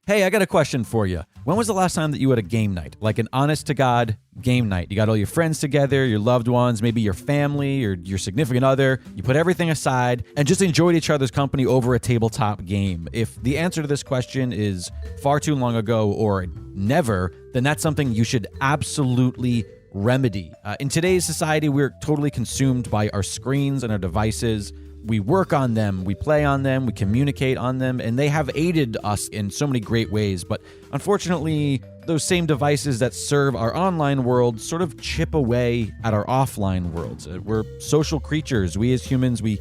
Hey, I got a question for you. When was the last time that you had a game night? Like an honest-to-God game night. You got all your friends together, your loved ones, maybe your family or your significant other. You put everything aside and just enjoyed each other's company over a tabletop game. If the answer to this question is far too long ago or never, then that's something you should absolutely remedy. In today's society, we're totally consumed by our screens and our devices. We work on them, we play on them, we communicate on them, and they have aided us in so many great ways. But unfortunately, those same devices that serve our online world sort of chip away at our offline worlds. We're social creatures. We as humans, we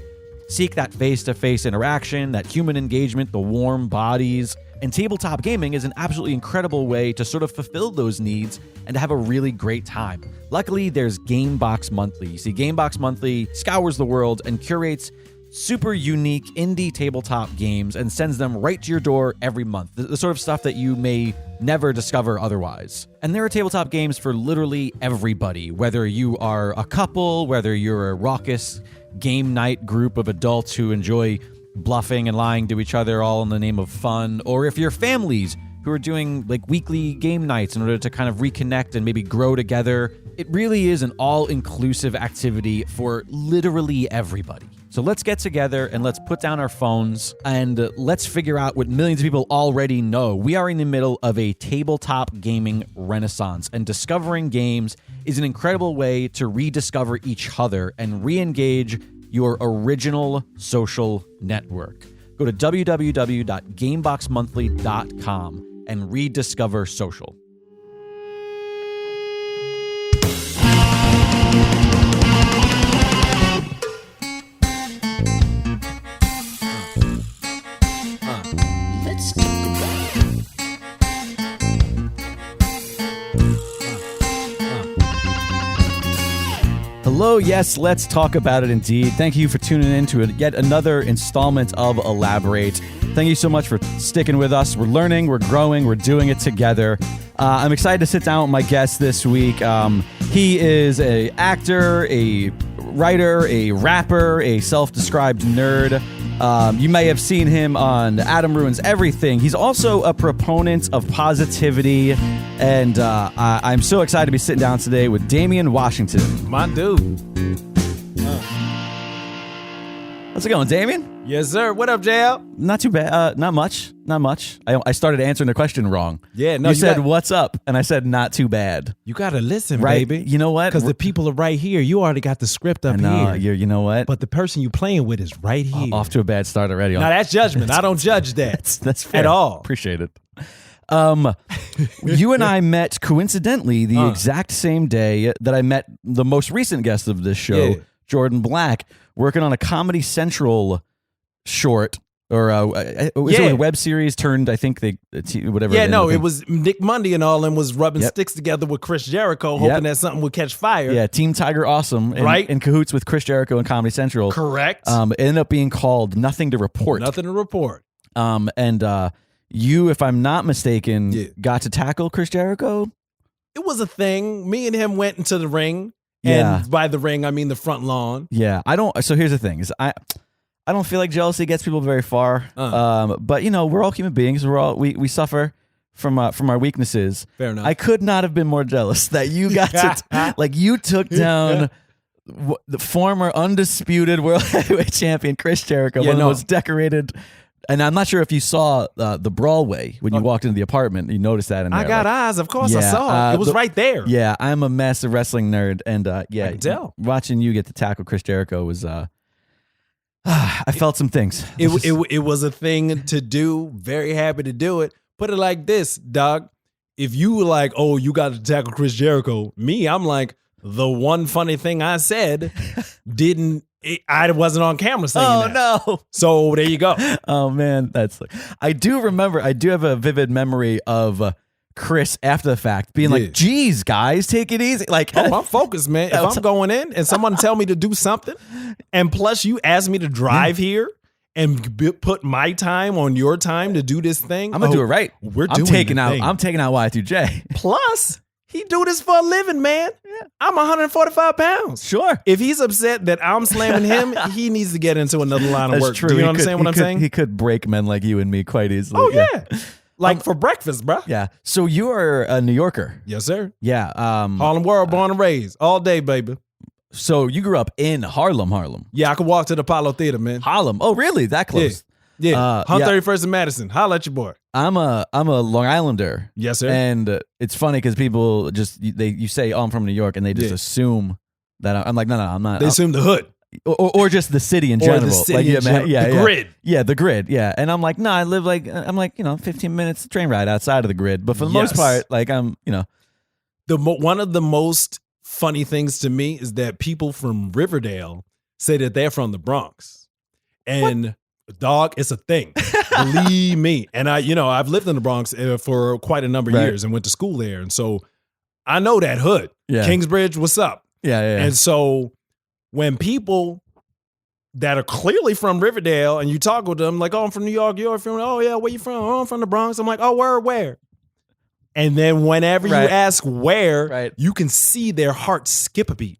seek that face-to-face interaction, that human engagement, the warm bodies. And tabletop gaming is an absolutely incredible way to sort of fulfill those needs and to have a really great time. Luckily, there's Gamebox Monthly. You see, Gamebox Monthly scours the world and curates super unique indie tabletop games and sends them right to your door every month. The sort of stuff that you may never discover otherwise. And there are tabletop games for literally everybody, whether you are a couple, whether you're a raucous game night group of adults who enjoy bluffing and lying to each other all in the name of fun, or if you're families who are doing like weekly game nights in order to kind of reconnect and maybe grow together. It really is an all-inclusive activity for literally everybody. So let's get together and let's put down our phones and let's figure out what millions of people already know. We are in the middle of a tabletop gaming renaissance, and discovering games is an incredible way to rediscover each other and re-engage your original social network. Go to www.gameboxmonthly.com and rediscover social. Hello, yes, let's talk about it indeed. Thank you for tuning in to yet another installment of Elaborate. Thank you so much for sticking with us. We're learning, we're growing, we're doing it together. I'm excited to sit down with my guest this week. He is an actor, a writer, a rapper, a self-described nerd. You may have seen him on Adam Ruins Everything. He's also a proponent of positivity, and I'm so excited to be sitting down today with Damian Washington. My dude. How's it going, Damian? Yes, sir. What up, JL? Not too bad. Not much. I started answering the question wrong. Yeah, no. You said, what's up? And I said, not too bad. You got to listen, right? baby. You know what? Because the people are right here. You already got the script up here. You know what? But the person you playing with is right here. Off to a bad start already. Now, that's judgment. I don't judge that. That's fair. At all. Appreciate it. You and I met coincidentally the exact same day that I met the most recent guest of this show, Jordan Black, working on a Comedy Central short, or it was a web series turned, I think whatever. Yeah, no, it was Nick Mundy and all, and was rubbing sticks together with Chris Jericho, hoping that something would catch fire. Yeah, Team Tiger Awesome, in cahoots with Chris Jericho and Comedy Central. Correct. It ended up being called Nothing to Report. Nothing to report. And you, if I'm not mistaken, got to tackle Chris Jericho. It was a thing. Me and him went into the ring. And by the ring, I mean the front lawn. Yeah, so here's the thing: is I don't feel like jealousy gets people very far. But you know, we're all human beings. We suffer from our weaknesses. Fair enough. I could not have been more jealous that you got to you took down the former undisputed world heavyweight champion Chris Jericho, one of the most decorated. And I'm not sure if you saw the brawlway when you walked into the apartment. You noticed that in there. I got eyes, of course. I saw it. It was right there. Yeah, I'm a massive wrestling nerd, and I can tell. Watching you get to tackle Chris Jericho was. I felt some things. It was a thing to do. Very happy to do it. Put it like this, dog. If you were like, oh, you got to tackle Chris Jericho, I'm like, the one funny thing I said I wasn't on camera saying that. Oh, no. So there you go. Oh, man. I do have a vivid memory of Chris after the fact being like, geez, guys, take it easy. Like, I'm focused, man. If I'm going in and someone tell me to do something, and plus you ask me to drive here and put my time on your time to do this thing, I'm going to do it right. I'm taking out Y2J. Plus, he do this for a living, man. Yeah. I'm 145 pounds. Sure. If he's upset that I'm slamming him, he needs to get into another line of work. True. Do you understand what I'm saying? He could break men like you and me quite easily. Oh, yeah. like for breakfast, bro. Yeah. So you are a New Yorker. Yes, sir. Yeah. Harlem World, born and raised, all day, baby. So you grew up in Harlem. Yeah, I could walk to the Apollo Theater, man. Harlem. Oh, really? That close? Yeah. 131st and Madison. Holla at your boy. I'm a Long Islander. Yes, sir. And it's funny because people just you say, "Oh, I'm from New York," and they just assume that I'm like, no, I'm not. They assume the hood. Or just the city in general. Or the city in general. Yeah, the grid. Yeah, the grid. Yeah. And I'm like, no, I live 15 minutes train ride outside of the grid. But for the most part, like I'm. One of the most funny things to me is that people from Riverdale say that they're from the Bronx. And dog, it's a thing. Believe me. And I've lived in the Bronx for quite a number of years and went to school there. And so I know that hood. Yeah. Kingsbridge, what's up? Yeah. And so when people that are clearly from Riverdale and you talk with them like, oh, I'm from New York, you're from, oh yeah, where you from? Oh, I'm from the Bronx. I'm like, oh, where? And then whenever you ask where, you can see their heart skip a beat.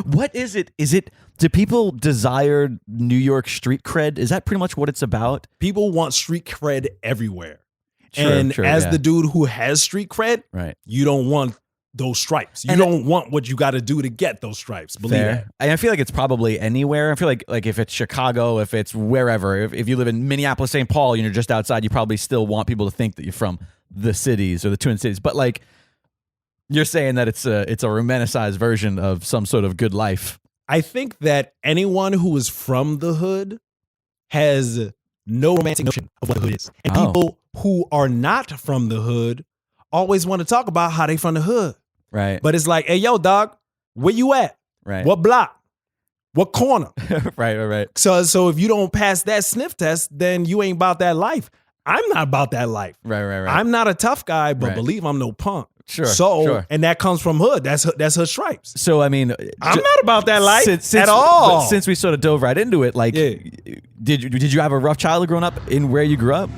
What is it? Do people desire New York street cred? Is that pretty much what it's about? People want street cred everywhere. The dude who has street cred, you don't want those stripes. You don't want what you got to do to get those stripes. Believe that. I feel like it's probably anywhere. I feel like if it's Chicago, if it's wherever, if you live in Minneapolis, St. Paul, and you're just outside, you probably still want people to think that you're from the cities or the Twin Cities. But like you're saying that it's a romanticized version of some sort of good life. I think that anyone who is from the hood has no romantic notion of what the hood is. And people who are not from the hood always want to talk about how they from the hood. Right. But it's like, hey, yo, dog, where you at? Right. What block? What corner? Right. So if you don't pass that sniff test, then you ain't about that life. I'm not about that life. Right. I'm not a tough guy, but believe I'm no punk. Sure. And that comes from hood. That's her stripes. So I mean, I'm not about that life at all. Since we sort of dove right into it, like, did you have a rough childhood growing up in where you grew up?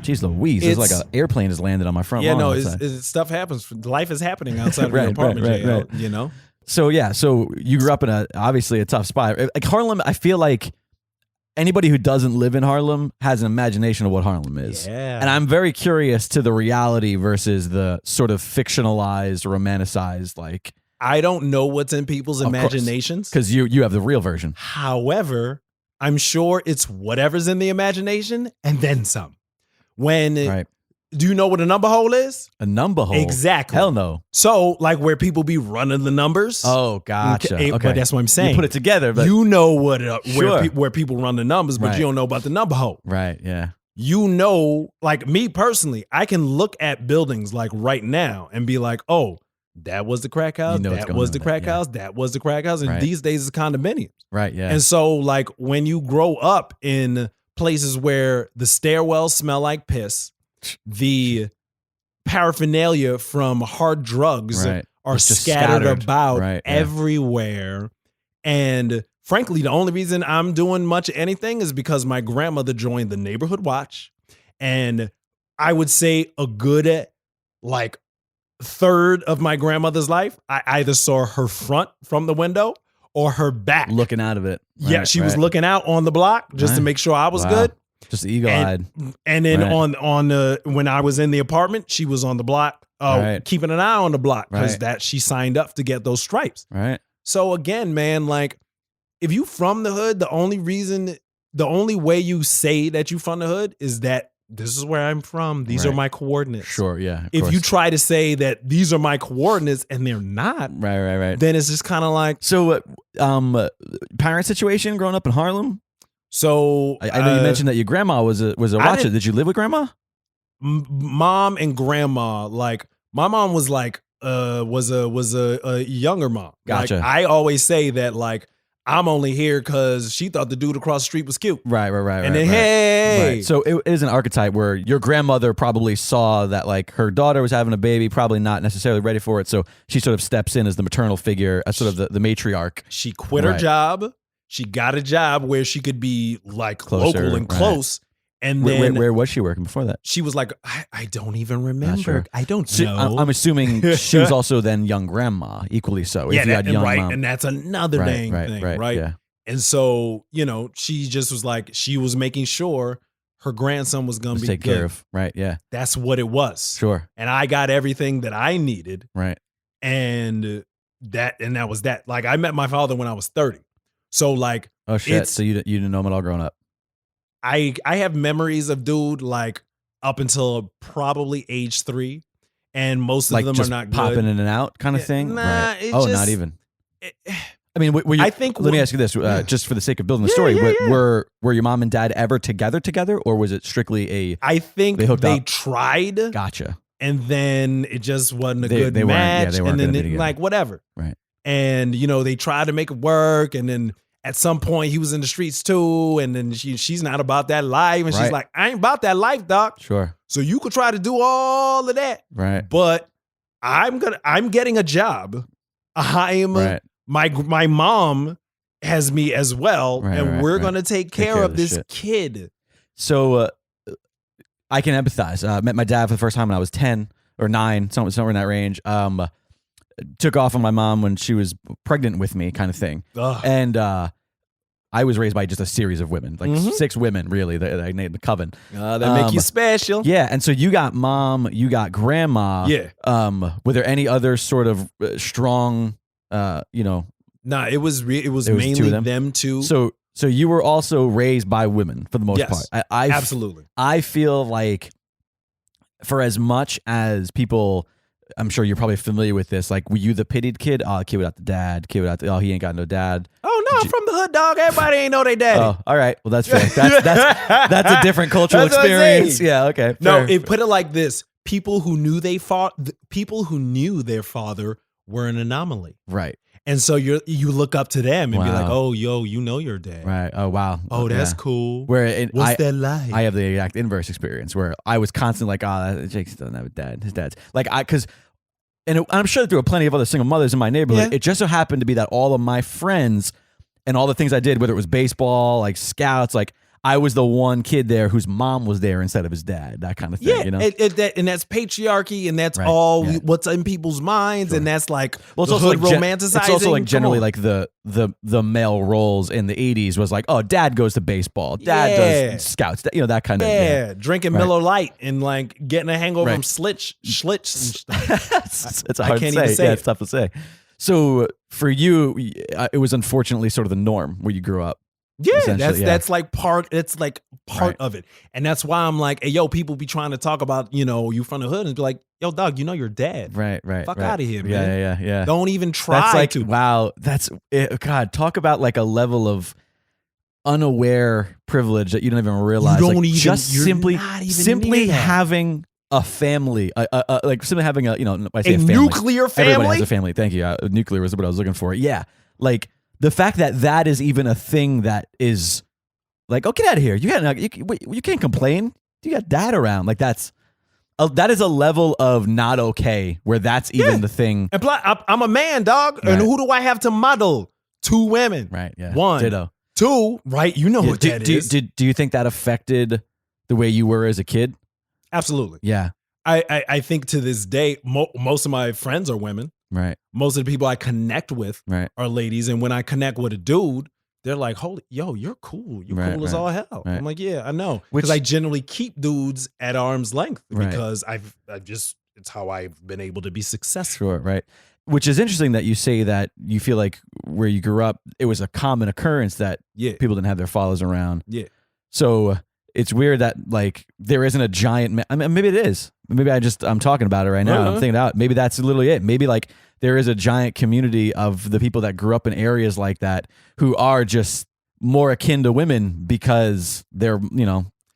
Jeez Louise, it's like an airplane has landed on my front lawn. Yeah, no, stuff happens. Life is happening outside of your apartment, right. You know? So you grew up in obviously a tough spot. Like Harlem, I feel like anybody who doesn't live in Harlem has an imagination of what Harlem is. Yeah. And I'm very curious to the reality versus the sort of fictionalized, romanticized, like. I don't know what's in people's imaginations. Because you have the real version. However, I'm sure it's whatever's in the imagination and then some. Do you know what a number hole is? A number hole? Exactly. Hell no. So, like where people be running the numbers. Oh, gotcha. Okay. But that's what I'm saying. You put it together. But you know where people run the numbers, but you don't know about the number hole. Right, yeah. You know, like me personally, I can look at buildings like right now and be like, oh, that was the crack house. That was the crack house. That was the crack house. And these days it's condominiums. Right, yeah. And so, like, when you grow up in places where the stairwells smell like piss, the paraphernalia from hard drugs are scattered about everywhere. And frankly, the only reason I'm doing much anything is because my grandmother joined the neighborhood watch. And I would say a good, like, third of my grandmother's life, I either saw her front from the window or her back. Looking out of it. She was looking out on the block just to make sure I was good. Just eagle-eyed. And then on the when I was in the apartment, she was on the block, keeping an eye on the block because that she signed up to get those stripes. Right. So again, man, like if you from the hood, the only way you say that you from the hood is that this is where I'm from. These are my coordinates. Sure, yeah. If you try to say that these are my coordinates and they're not, right, then it's just kind of like. So, parent situation growing up in Harlem. So I know you mentioned that your grandma was a watcher. Did you live with grandma? Mom and grandma, like my mom was like was a younger mom. Gotcha. Like, I always say that like I'm only here because she thought the dude across the street was cute. Right. And then hey. So it is an archetype where your grandmother probably saw that like her daughter was having a baby, probably not necessarily ready for it. So she sort of steps in as the maternal figure, as sort of the matriarch. She quit her job. She got a job where she could be like closer, local and close. And then where was she working before that? She was like, I don't even remember. Sure. I don't know. I'm assuming she was also then young grandma, equally so. Yeah, if you had young right. mom. And that's another dang thing, right? Yeah. And so, she just was like, she was making sure her grandson was going to be take good. care of. Right. Yeah. That's what it was. Sure. And I got everything that I needed. Right. And that was that. Like, I met my father when I was 30. So like, oh shit. So you didn't know him at all growing up. I have memories of dude like up until probably age 3. And most of like them just are not popping good. in and out kind of thing. Nah, right. it Oh, just- not even. I mean, were you, I think let me ask you this, just for the sake of building the story. Were your mom and dad ever together, or was it strictly I think they hooked they up? tried. Gotcha. And then it just wasn't a They good weren't- match. they weren't and then gonna be together. like whatever. Right. And they tried to make it work. And then at some point he was in the streets too. And then she's not about that life. And she's Right. like, I ain't about that life, doc. Sure. So you could try to do all of that. Right. But I'm getting a job. Right. My mom has me as well. Right, and right, we're right. gonna take care of this kid. So I can empathize. Met my dad for the first time when I was 10 or 9, somewhere in that range. Took off on my mom when she was pregnant with me, kind of thing. Ugh. And I was raised by just a series of women, like 6 women, really. That I named the coven. That make you special. Yeah, and so you got mom, you got grandma. Yeah. Were there any other sort of strong, Nah, it was two of mainly them? them two. So you were also raised by women for the most Yes, part. absolutely. I feel like for as much as people, I'm sure you're probably familiar with this. Like, were you the pitied kid? Oh, kid without the dad. Kid without he ain't got no dad. Oh no, I'm from the hood, dog. Everybody ain't know they daddy. Oh, all right. Well, that's fair. That's a different cultural That's what I'm experience. saying. Yeah. Okay. No, fair. put it like this: people who knew their father were an anomaly, right. and so you look up to them and be like, Wow. "Oh, yo, you know your dad, Right. Oh, wow. Oh, that's Yeah. cool. Where What's that like?" I have the exact inverse experience where I was constantly like, oh, Jake doesn't have a dad. His dad's like, and I'm sure that there were plenty of other single mothers in my neighborhood. Yeah. It just so happened to be that all of my friends and all the things I did, whether it was baseball, like scouts, like I was the one kid there whose mom was there instead of his dad, that kind of thing. Yeah, You know? and that's patriarchy, and that's Right, all yeah. what's in people's minds, and that's like Well, it's the also hood like romanticizing. It's also like Come generally on. like the male roles in the 80s was like, oh, dad goes to baseball, dad Yeah. does scouts, that kind of yeah, drinking Right. Miller Lite and like getting a hangover Right. from schlitz and stuff. it's I hard can't to say. even say Yeah, it. it's tough to say. So for you, it was unfortunately sort of the norm where you grew up. Yeah, Essentially, that's like part. It's like part Right. of it, and that's why I'm like, hey, yo, people be trying to talk about you from the hood and be like, yo, dog, your dad. Right. Fuck right. outta here, man. Yeah. Don't even try That's like to. wow. That's God. Talk about like a level of unaware privilege that you don't even realize. don't like even- just you're simply not even simply near that. having a family, like simply having when I say A family, nuclear everybody family? has a family. Thank you. Nuclear was what I was looking for. Yeah, like the fact that is even a thing that is like, oh, get out of here. You can't complain. You got dad around. Like that is a level of not okay where that's even Yeah. the thing. And plus, I'm a man, dog, and Right. who do I have to model? 2 women. Right. Yeah. One. Ditto. 2, right? You know Yeah, what that is. do you think that affected the way you were as a kid? Absolutely. Yeah. I think to this day, most of my friends are women. Right. Most of the people I connect with Right. are ladies. And when I connect with a dude, they're like, holy, yo, you're cool. You're Right, cool as right, all hell. right. I'm like, yeah, I know. Which- Because I generally keep dudes at arm's length Right. because it's how I've been able to be successful. Sure. Right. Which is interesting that you say that you feel like where you grew up, it was a common occurrence that Yeah. people didn't have their fathers around. Yeah. So it's weird that like there isn't a giant. I mean, maybe it is. Maybe I'm talking about it right now. And I'm Uh-huh. thinking out. Maybe that's literally it. Maybe like there is a giant community of the people that grew up in areas like that who are just more akin to women because they're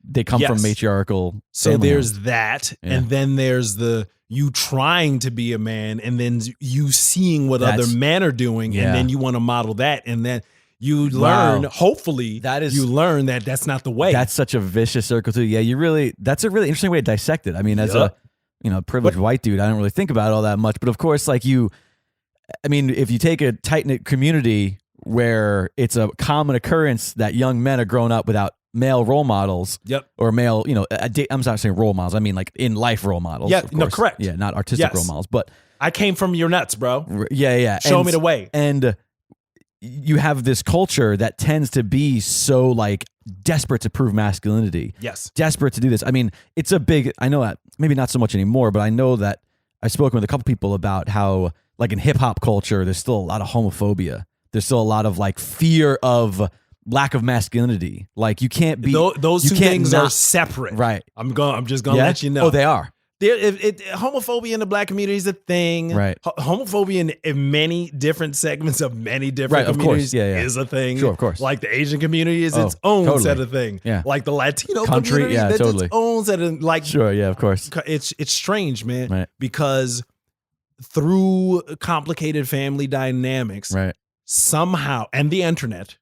they come from Yes. matriarchal. So family there's homes. that. Yeah. And then there's the you trying to be a man and then you seeing what other That's- men are doing Yeah. and then you want to model that and then you Wow. learn, hopefully, you learn that that's not the way. That's such a vicious circle too. Yeah, that's a really interesting way to dissect it. I mean, as Yup. a privileged white dude, I don't really think about it all that much. But of course, like if you take a tight knit community where it's a common occurrence that young men are growing up without male role models, Yep. or male, I'm not saying role models. I mean like in life role models. Yeah, of no, course. correct. Yeah, not artistic Yes. role models, but I came from your nuts, bro. yeah. Show And- me the way. And you have this culture that tends to be so like desperate to prove masculinity. Yes. Desperate to do this. I mean, it's a big, I know that maybe not so much anymore, but I know that I've spoken with a couple people about how like in hip hop culture, there's still a lot of homophobia. There's still a lot of like fear of lack of masculinity. Like you can't be, those two things are separate. Right. I'm just going to let you know. Oh, they are. Homophobia in the black community is a thing. Right. Homophobia in many different segments of many different communities is a thing. Sure, of course. Like the Asian community is its own set of thing. Yeah. Like the Latino community, that's its own set of like. Sure, yeah, of course. It's strange, man. Right. Because through complicated family dynamics, right, somehow, and the internet,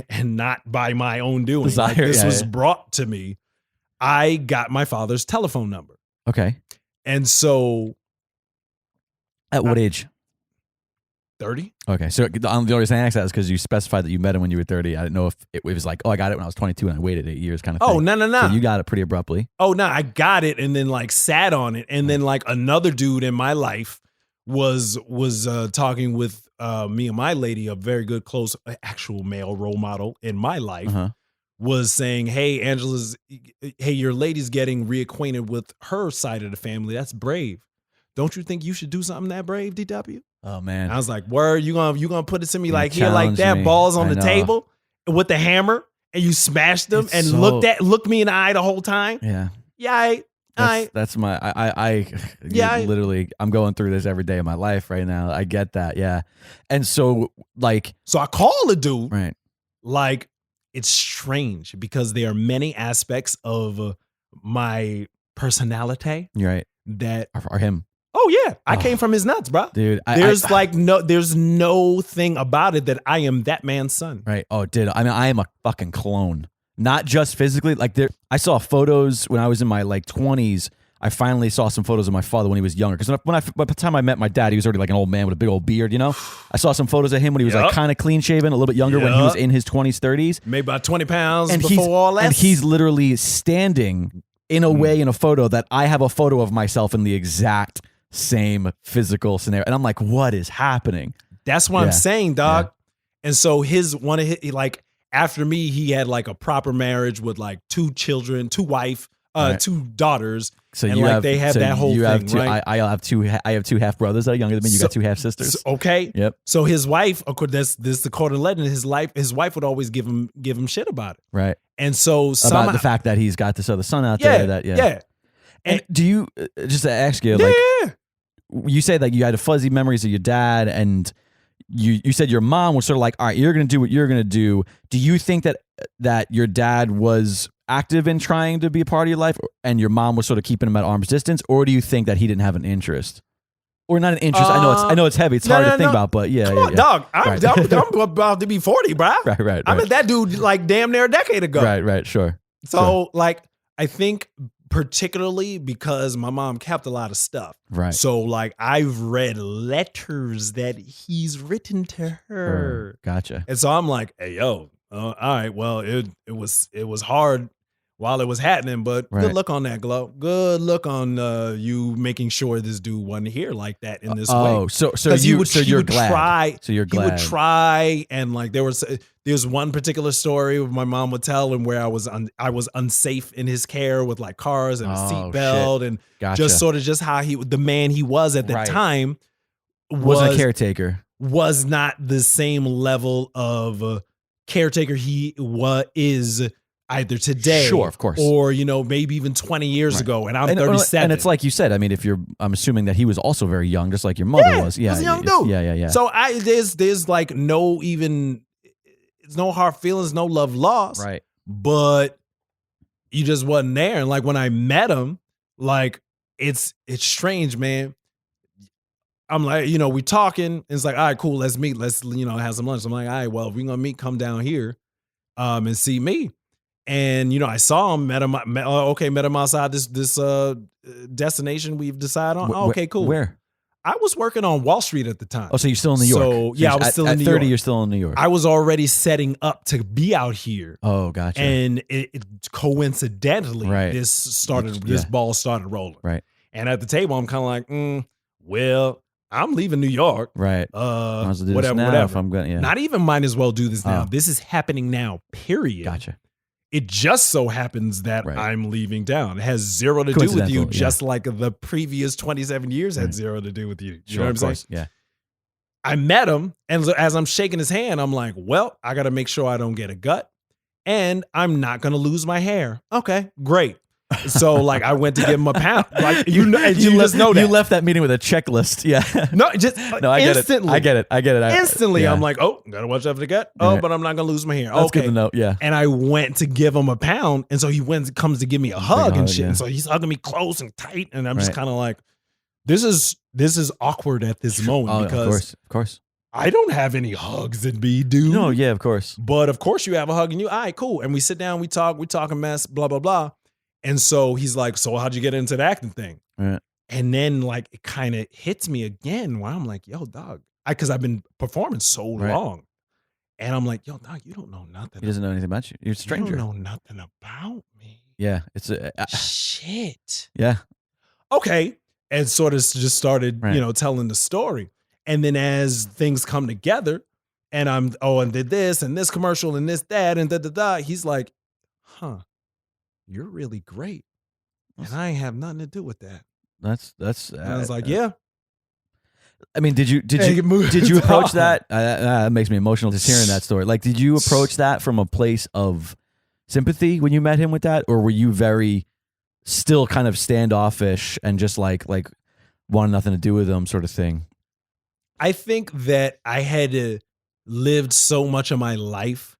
and not by my own doing, this was brought to me. I got my father's telephone number. Okay. And so at what age? 30. Okay. So the only reason I asked that is because you specified that you met him when you were 30. I didn't know if it was like, oh, I got it when I was 22 and I waited 8 years kind of thing. Oh, no. So you got it pretty abruptly. Oh, no. I got it and then like sat on it. And then like another dude in my life was talking with me and my lady, a very good, close, actual male role model in my life. Was saying, hey, your lady's getting reacquainted with her side of the family. That's brave. Don't you think you should do something that brave, DW? Oh man. And I was like, word, you gonna put it to me like here, like that, balls on the table with the hammer, and you smashed them and looked me in the eye the whole time. Yeah. Yeah. That's my literally I'm going through this every day of my life right now. I get that. Yeah. And so I call the dude. Right. Like, it's strange because there are many aspects of my personality. Right. That are him. Oh yeah. I came from his nuts, bro. Dude. There's no thing about it that I am that man's son. Right. Oh, dude. I mean, I am a fucking clone. Not just physically. Like I saw photos when I was in my like 20s. I finally saw some photos of my father when he was younger. Because by the time I met my dad, he was already like an old man with a big old beard, you know? I saw some photos of him when he was like kind of clean shaven, a little bit younger when he was in his 20s, 30s. Maybe about 20 pounds before all that. And he's literally standing in a way in a photo that I have a photo of myself in the exact same physical scenario. And I'm like, what is happening? That's what I'm saying, dog. Yeah. And so after me, he had like a proper marriage with like 2 children, 2 wife, 2 daughters. So they have that whole thing, right? I have 2 half brothers that are younger than me. You got 2 half sisters. Okay. Yep. So his wife, of course, this is the court of legend. His wife would always give him shit about it. Right. And so about the fact that he's got this other son out there. Yeah. And do you just to ask you, you say that you had fuzzy memories of your dad, and you said your mom was sort of like, all right, you're going to do what you're going to do. Do you think that your dad was active in trying to be a part of your life and your mom was sort of keeping him at arm's distance, or do you think that he didn't have an interest? Or not an interest. I know it's heavy. It's hard to think about, but yeah. Come on, dog. I'm about to be 40, bro. Right. I met that dude like damn near a decade ago. Right, sure. So I think particularly because my mom kept a lot of stuff. Right. So like I've read letters that he's written to her. Gotcha. And so I'm like, hey, yo, all right, well, it was hard while it was happening, but good luck on that, Glow. Good luck on you making sure this dude wasn't here like that in this way. Oh, so you're glad. Try, so you're glad. He would try, and like there's one particular story my mom would tell him where I was unsafe in his care with like cars and a seatbelt and just sort of just how the man he was at the time wasn't a caretaker. Was not the same level of caretaker he is either today, sure, of course, or maybe even 20 years ago, and I'm 37. And it's like you said. I mean, I'm assuming that he was also very young, just like your mother was. Yeah, he was a young dude. Yeah. So there's like it's no hard feelings, no love lost, right? But you just wasn't there, and like when I met him, like it's strange, man. I'm like, we talking, and it's like, all right, cool, let's meet, let's have some lunch. I'm like, all right, well, if we're gonna meet, come down here, and see me. And I saw him, met him outside this destination we've decided on. Okay, cool. Where? I was working on Wall Street at the time. Oh, so you're still in New York? So yeah, I was still in New York. At 30, you're still in New York. I was already setting up to be out here. Oh, gotcha. And it coincidentally, right. This ball started rolling. Right. And at the table, I'm kind of like, well, I'm leaving New York. Right. Might as well do this Whatever, now whatever. if I'm going, yeah. Not even might as well do this now. Oh. This is happening now, period. Gotcha. It just so happens that Right. I'm leaving town. It has zero to do with you, Coincidental, just like the previous 27 years had zero to do with you. You know what I'm saying? Yeah. I met him, and as I'm shaking his hand, I'm like, well, I got to make sure I don't get a gut, and I'm not going to lose my hair. Okay, great. So, like, I went to give him a pound. Like, you just know that. You left that meeting with a checklist. Yeah. No, just No, I instantly. get it. Instantly, yeah. I'm like, oh, got to watch out for the gut. Oh, Right. but I'm not going to lose my hair. That's Okay. good to know. Yeah. And I went to give him a pound, and so he comes to give me a hug and shit. yeah. And so he's hugging me close and tight, and I'm just Right. kind of like, this is awkward at this moment because of course. I don't have any hugs in me, dude. No, yeah, of course. But of course you have a hug in you. All right, cool. And we sit down, we talk a mess, blah, blah, blah. And so he's like, so how'd you get into the acting thing? Right. And then like it kind of hits me again where I'm like, yo, dog, because I've been performing so long. And I'm like, yo, dog, you don't know nothing. He doesn't know anything about you. You're a stranger. You don't know nothing about me. Yeah. It's Shit. yeah. Okay. And sort of just started, Right. telling the story. And then as things come together and and did this and this commercial and this, that, and da, he's like, huh, you're really great. And I ain't have nothing to do with that. That's. And I was like, yeah. I mean, did you approach that? That makes me emotional just hearing that story. Like, did you approach that from a place of sympathy when you met him with that, or were you very still kind of standoffish and just like wanted nothing to do with him, sort of thing? I think that I had lived so much of my life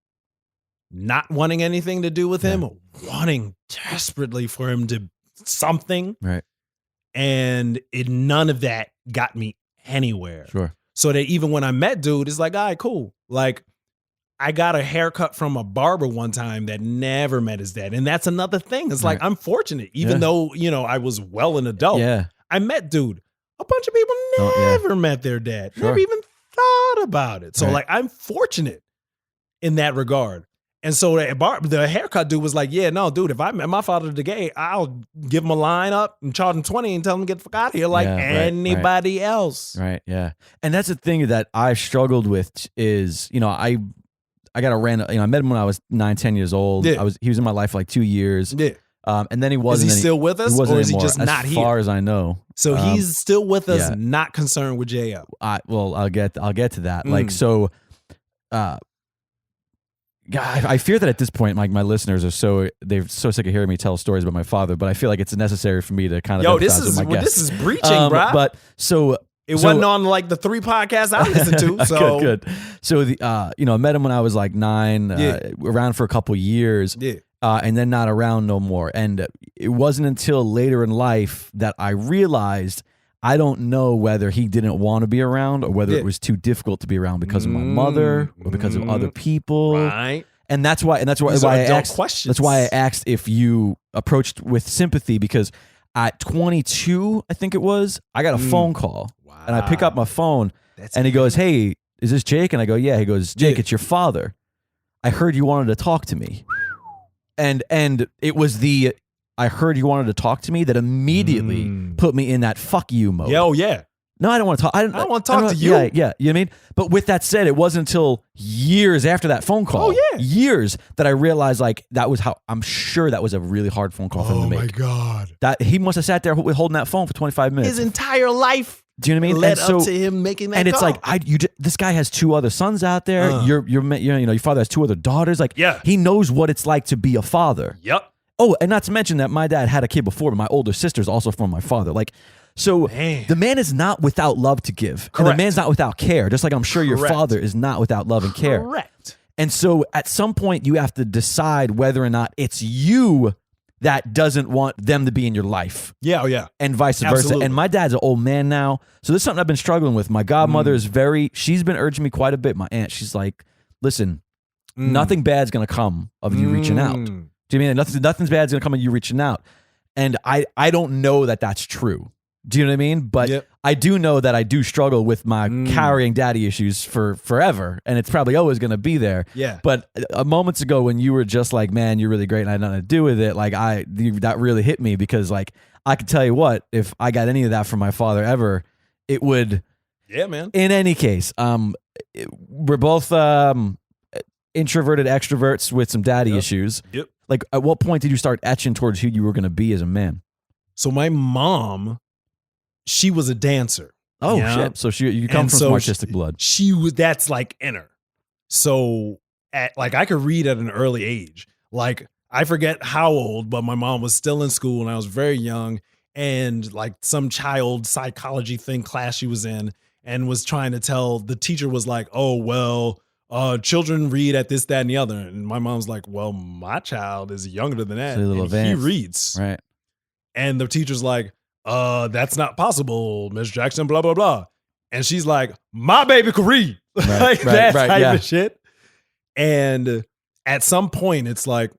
not wanting anything to do with him, wanting desperately for him to something. Right. And none of that got me anywhere. Sure. So that even when I met dude, it's like, all right, cool. Like, I got a haircut from a barber one time that never met his dad. And that's another thing. It's like, I'm fortunate, even though, I was well an adult. Yeah. I met dude. A bunch of people never met their dad. Sure. Never even thought about it. So Right. like, I'm fortunate in that regard. And so the haircut dude was like, yeah, no, dude, if I met my father today, I'll give him a line up and charge him 20 and tell him to get the fuck out of here like anybody else. Right. Yeah. And that's the thing that I've struggled with is, I got a random, I met him when I was 9-10 years old. Yeah. He was in my life like 2 years. Yeah. And then he wasn't. Is he still with us, or is he just not here? As far as I know. So he's still with us, yeah. not concerned with JL. I'll get to that. Like, so, I fear that at this point, like my listeners they're so sick of hearing me tell stories about my father, but I feel like it's necessary for me to kind of this is breaching, bro. But so it wasn't on like the 3 podcasts I listened to. So good. So I met him when I was like 9, around for a couple years. Yeah. And then not around no more. And it wasn't until later in life that I realized I don't know whether he didn't want to be around or whether it was too difficult to be around because of my mother or because of other people. Right. And that's why I asked. Questions. That's why I asked if you approached with sympathy, because at 22, I think it was, I got a phone call. Wow. And I pick up my phone and he goes, "Hey, is this Jake?" And I go, "Yeah." He goes, "Jake, it's your father. I heard you wanted to talk to me." And it was I heard you wanted to talk to me that immediately put me in that fuck you mode. Yeah, oh yeah. No, I don't want to talk. I don't want to talk to you. Yeah, you know what I mean? But with that said, it wasn't until years after that phone call, years, that I realized like I'm sure that was a really hard phone call for him to make. Oh my God. That he must have sat there holding that phone for 25 minutes. His entire life. Do you know what I mean? Led up to him making that and it's call. like this guy has 2 other sons out there. Your father has 2 other daughters. Like, he knows what it's like to be a father. Yep. Oh, and not to mention that my dad had a kid before, but my older sister's also from my father. Like, so the man is not without love to give. Correct. And the man's not without care, just like I'm sure your Correct. father is not without love and care. Correct. And so at some point you have to decide whether or not it's you that doesn't want them to be in your life. Yeah, oh yeah. And vice versa. Absolutely. And my dad's an old man now. So this is something I've been struggling with. My godmother is she's been urging me quite a bit. My aunt, she's like, listen, nothing bad's going to come of you reaching out. Do you mean nothing's bad's going to come of you reaching out? And I don't know that that's true. Do you know what I mean? But I do know that I do struggle with my carrying daddy issues for forever, and it's probably always going to be there. Yeah. But moments ago when you were just like, man, you're really great and I had nothing to do with it, like that really hit me, because like I could tell you what, if I got any of that from my father ever, it would Yeah, man. In any case, we're both introverted extroverts with some daddy issues. Yep. Like, at what point did you start etching towards who you were going to be as a man? So my mom, she was a dancer. Oh, you know? shit. So you come from some artistic blood. She was, that's like in her. So I could read at an early age. Like, I forget how old, but my mom was still in school and I was very young, and like some child psychology thing class she was in, and was trying to tell, the teacher was like, oh, well, children read at this, that, and the other. And my mom's like, well, my child is younger than that. And he reads. Right. And the teacher's like, that's not possible, Miss Jackson, blah, blah, blah. And she's like, my baby could read. Like that type of shit. And at some point, it's like,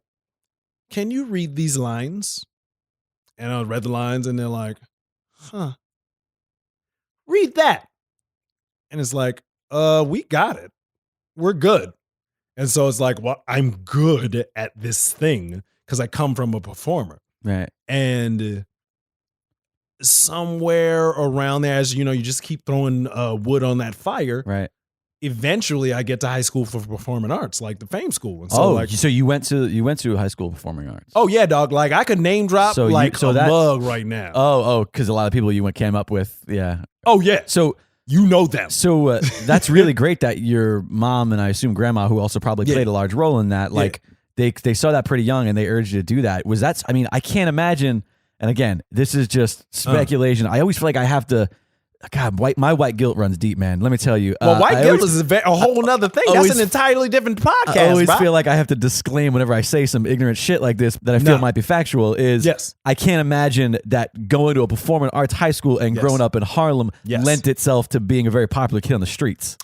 can you read these lines? And I read the lines and they're like, huh, read that. And it's like, we got it. We're good. And so it's like, well, I'm good at this thing because I come from a performer. Right. And somewhere around there, as you know, you just keep throwing wood on that fire. Right. Eventually, I get to high school for performing arts, like the Fame School. And so, so you went to high school performing arts. Oh yeah, dog. Like I could name drop mug right now. Oh, because a lot of people you came up with, yeah. Oh yeah. So you know them. So that's really great that your mom and I assume grandma, who also probably played a large role in that, like they saw that pretty young and they urged you to do that. Was that? I mean, I can't imagine. And again, this is just speculation. I always feel like I have to. God, my white guilt runs deep, man. Let me tell you. Well, white guilt is a whole nother thing. That's an entirely different podcast. I always feel like I have to disclaim whenever I say some ignorant shit like this that I feel might be factual. I can't imagine that going to a performing arts high school and growing up in Harlem lent itself to being a very popular kid on the streets.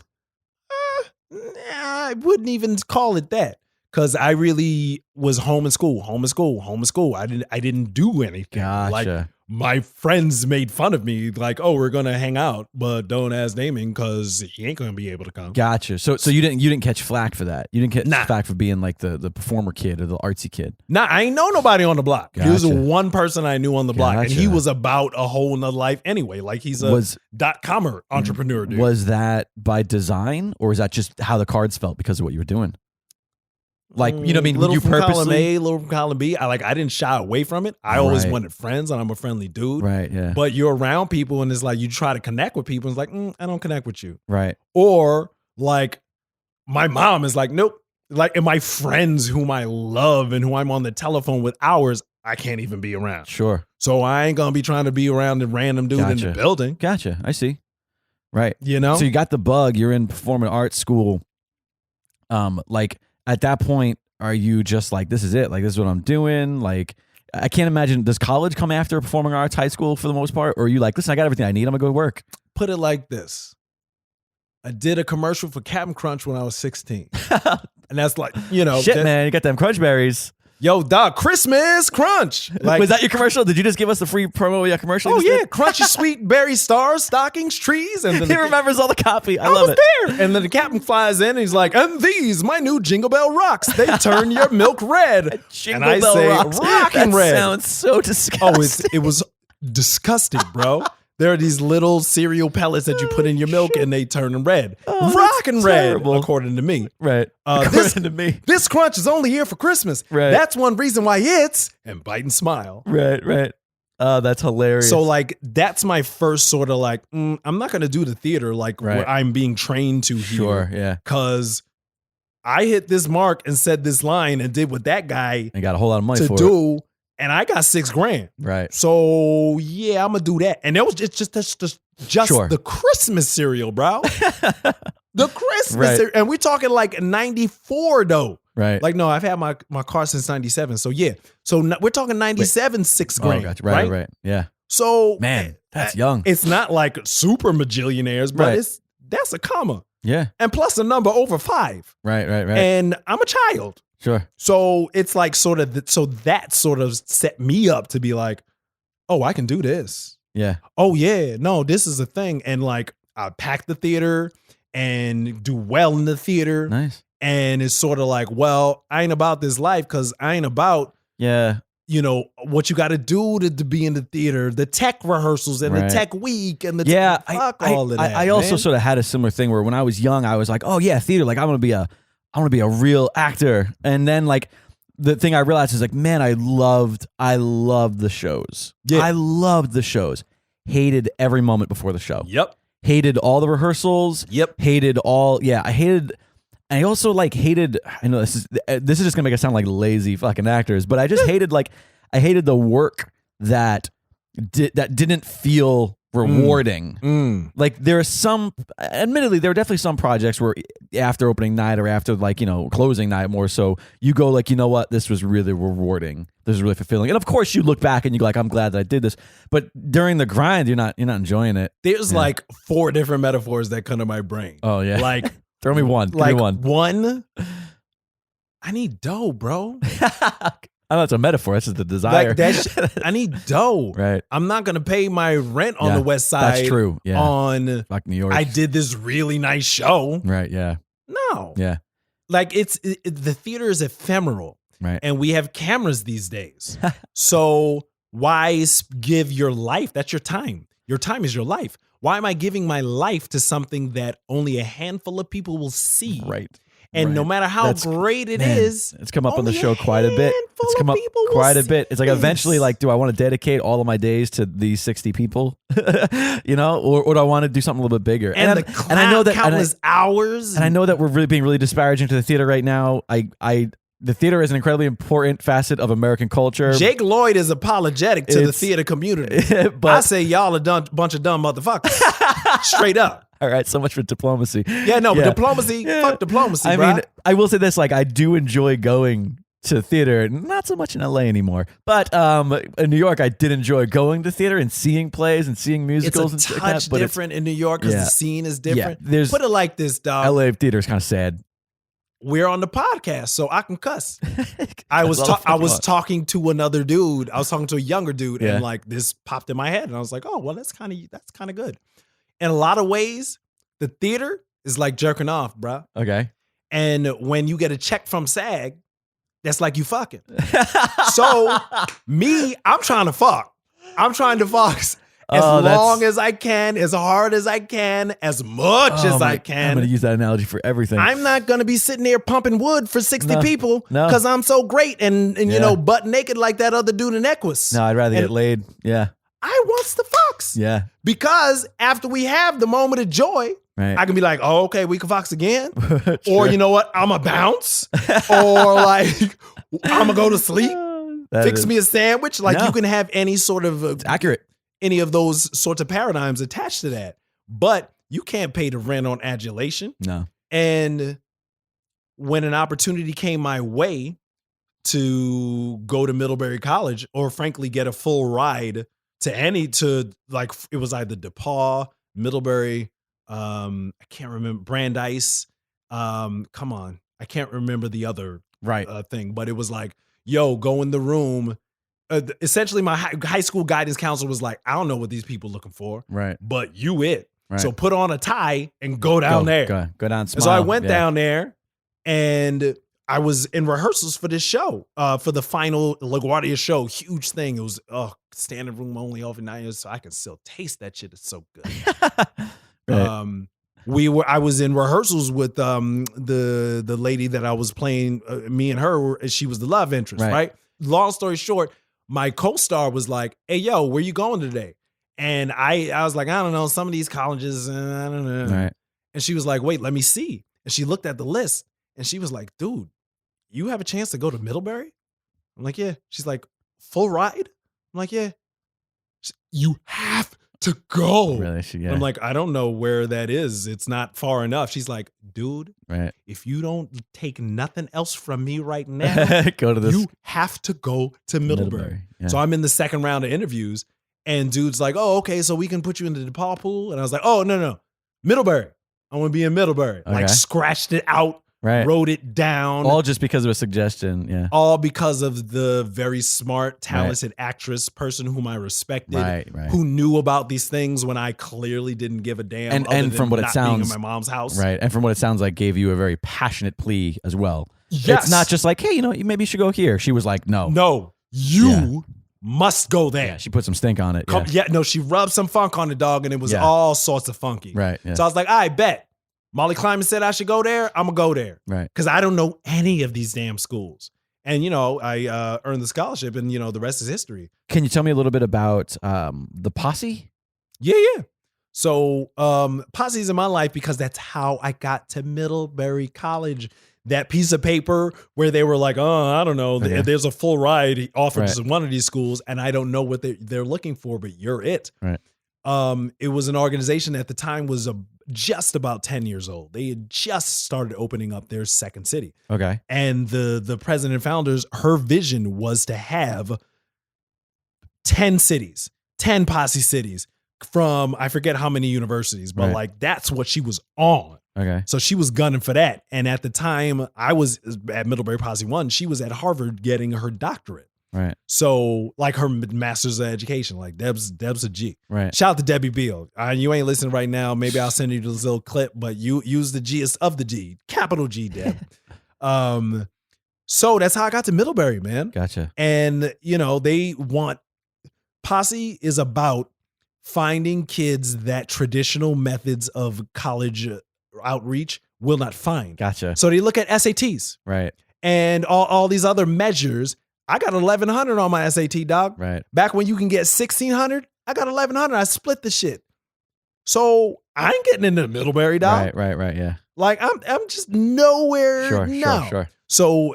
I wouldn't even call it that. Because I really was home and school. I didn't do anything. Gotcha. Like my friends made fun of me, like, "Oh, we're gonna hang out, but don't ask Damian because he ain't gonna be able to come." Gotcha. So you didn't catch flack for that. You didn't catch flack for being like the performer kid or the artsy kid. Nah, I ain't know nobody on the block. He was one person I knew on the block, and he was about a whole nother life anyway. Like he's a .comer entrepreneur, dude. Was that by design, or is that just how the cards felt because of what you were doing? Like, you know what I mean? Little you from purposely column A, little from column B. I didn't shy away from it. I always wanted friends, and I'm a friendly dude. Right, yeah. But you're around people, and it's like you try to connect with people, and it's like, I don't connect with you. Right. Or like my mom is like, nope. Like, and my friends whom I love and who I'm on the telephone with hours, I can't even be around. Sure. So I ain't gonna be trying to be around the random dude in the building. Gotcha. I see. Right. You know? So you got the bug, you're in performing arts school. Like at that point, are you just like, this is it? Like, this is what I'm doing? Like, I can't imagine, does college come after performing arts high school for the most part? Or are you like, listen, I got everything I need, I'm gonna go to work? Put it like this. I did a commercial for Captain Crunch when I was 16. And that's like, you know. Shit, man, you got them crunch berries. Yo, dog, Christmas Crunch. Like, was that your commercial? Did you just give us the free promo of your commercial? Oh, yeah. Crunchy sweet berry stars, stockings, trees. And then he remembers all the copy. I love it. There. And then the captain flies in and he's like, and these, my new Jingle Bell Rocks. They turn your milk red. Jingle Bell Rocks. Rockin' red. That sounds so disgusting. Oh, it was disgusting, bro. There are these little cereal pellets that you put in your milk and they turn red. Rockin' red, according to me. Right. According to me. This crunch is only here for Christmas. Right. That's one reason why it's and bite and smile. Right, right. Oh, that's hilarious. So like, that's my first sort of like, I'm not going to do the theater like what I'm being trained to here. Sure, yeah. Because I hit this mark and said this line and did what that guy and got a whole lot of money to do. And I got $6,000. Right. So yeah, I'm gonna do that. And it's just the Christmas cereal, bro. The Christmas cereal. And we're talking like 94 though. Right. Like, no, I've had my car since 97. So yeah. So we're talking 97, $6,000. Oh, gotcha. Right. Yeah. So man, that's young. It's not like super majillionaires, but that's a comma. Yeah. And plus a number over 5. Right. And I'm a child. Sure. So it's like that sort of set me up to be like, oh, I can do this. Yeah. Oh yeah, no, this is a thing. And like I pack the theater and do well in the theater. Nice. And it's sort of like, well, I ain't about this life because I ain't about what you got to do to be in the theater, the tech rehearsals and the tech week and the all of that. I also sort of had a similar thing where when I was young, I was like, oh yeah, theater. Like I want to be a real actor. And then like the thing I realized is like, man, I loved the shows. Yeah. I loved the shows. Hated every moment before the show. Yep. Hated all the rehearsals. Yep. Hated all. Yeah. I also like hated. I know this is just gonna make us sound like lazy fucking actors, but I just hated I hated the work that didn't feel rewarding. Like there are some, admittedly, there are definitely some projects where after opening night or after closing night more so, you go like, you know what, this was really rewarding. This is really fulfilling. And of course you look back and you go like, I'm glad that I did this. But during the grind, you're not enjoying it. There's like 4 different metaphors that come to my brain. Oh yeah. Like throw me one. Like Give me one. One, I need dough, bro. I know it's a metaphor. This is the desire. I need dough. Right. I'm not going to pay my rent on the West Side. That's true. Yeah. On like New York. I did this really nice show. Right. Yeah. No. Yeah. Like the theater is ephemeral. Right. And we have cameras these days. So why give your life? That's your time. Your time is your life. Why am I giving my life to something that only a handful of people will see? Right. And no matter how great it is, it's come up on the show quite a bit. It's come up quite a bit. It's like eventually, like, do I want to dedicate all of my days to these 60 people? Or do I want to do something a little bit bigger? And I know that countless hours. And I know that we're really being really disparaging to the theater right now. The theater is an incredibly important facet of American culture. Jake Lloyd is apologetic to the theater community. But I say y'all a bunch of dumb motherfuckers. Straight up. All right, so much for diplomacy. Yeah, no, but diplomacy, fuck diplomacy, I mean, I will say this, like, I do enjoy going to theater, not so much in LA anymore, but in New York, I did enjoy going to theater and seeing plays and seeing musicals. It's a and touch different in New York because the scene is different. Yeah, put it like this, dog. LA theater is kind of sad. We're on the podcast, so I can cuss. I was talking to another dude. I was talking to a younger dude, and like this popped in my head, and I was like, "Oh, well, that's kind of good." In a lot of ways, the theater is like jerking off, bro. Okay. And when you get a check from SAG, that's like you fucking. So me, I'm trying to fuck. I'm trying to fuck as long as I can, as hard as I can, as much as I can. I'm going to use that analogy for everything. I'm not going to be sitting there pumping wood for 60 people because I'm so great and butt naked like that other dude in Equus. No, I'd rather get laid. Yeah. I wants the fucks. Yeah. Because after we have the moment of joy, I can be like, oh, okay, we can fox again. Or you know what? I'm a bounce. Or like, I'm going to go to sleep. Fix me a sandwich. Like you can have any sort of... it's accurate. Any of those sorts of paradigms attached to that. But you can't pay the rent on adulation. No. And when an opportunity came my way to go to Middlebury College or frankly get a full ride to like, it was either DePaul, Middlebury, I can't remember, Brandeis. Come on. I can't remember the other thing, but it was like, yo, go in the room. Essentially, my high school guidance counselor was like, I don't know what these people looking for, but you it. Right. So put on a tie and go down there. Go down, smile. So I went down there and I was in rehearsals for this show, for the final LaGuardia show. Huge thing. It was standing room only overnight, so I can still taste that shit. It's so good. I was in rehearsals with the lady that I was playing. Me and her, she was the love interest, right? Long story short, my co-star was like, "Hey, yo, where you going today?" And I was like, "I don't know, some of these colleges, I don't know." Right. And she was like, "Wait, let me see." And she looked at the list and she was like, "Dude, you have a chance to go to Middlebury?" I'm like, "Yeah." She's like, "Full ride?" I'm like, "Yeah." You have to go. Really? Yeah. I'm like, "I don't know where that is. It's not far enough." She's like, "Dude, if you don't take nothing else from me right now, go to this. You have to go to Middlebury." Yeah. So I'm in the second round of interviews and dude's like, "Oh, okay, so we can put you in the DePaul pool." And I was like, "Oh, no. Middlebury. I want to be in Middlebury." Okay. Like scratched it out. Wrote it down. All just because of a suggestion, yeah. All because of the very smart, talented actress, person whom I respected, who knew about these things when I clearly didn't give a damn. And from what it sounds, being in my mom's house, and from what it sounds like, gave you a very passionate plea as well. Yes. It's not just like, hey, maybe you should go here. She was like, no, You must go there. Yeah, she put some stink on it. She rubbed some funk on the dog, and it was all sorts of funky. Right. Yeah. So I was like, I bet. Molly Kleiman said I should go there. I'm going to go there. Right. Because I don't know any of these damn schools. And, I earned the scholarship, and, the rest is history. Can you tell me a little bit about the posse? Yeah. So posse's in my life because that's how I got to Middlebury College. That piece of paper where they were like, I don't know, there's a full ride offered to one of these schools, and I don't know what they're looking for, but you're it. Right. It was an organization at the time was just about 10 years old. They had just started opening up their second city. Okay. And the president and founders, her vision was to have 10 cities, 10 posse cities from, I forget how many universities, but like that's what she was on. Okay. So she was gunning for that. And at the time I was at Middlebury Posse 1, she was at Harvard getting her doctorate. Right. So like her master's of education, like Deb's a G. Right. Shout out to Debbie Beal. You ain't listening right now. Maybe I'll send you this little clip, but you use the G of the G, capital G, Deb. So that's how I got to Middlebury, man. Gotcha. And they want, Posse is about finding kids that traditional methods of college outreach will not find. Gotcha. So they look at SATs. Right. And all these other measures. I got 1,100 on my SAT, dog. Right. Back when you can get 1,600, I got 1,100. I split the shit. So I ain't getting into Middlebury, dog. Right. Yeah. Like I'm just nowhere now. Sure. So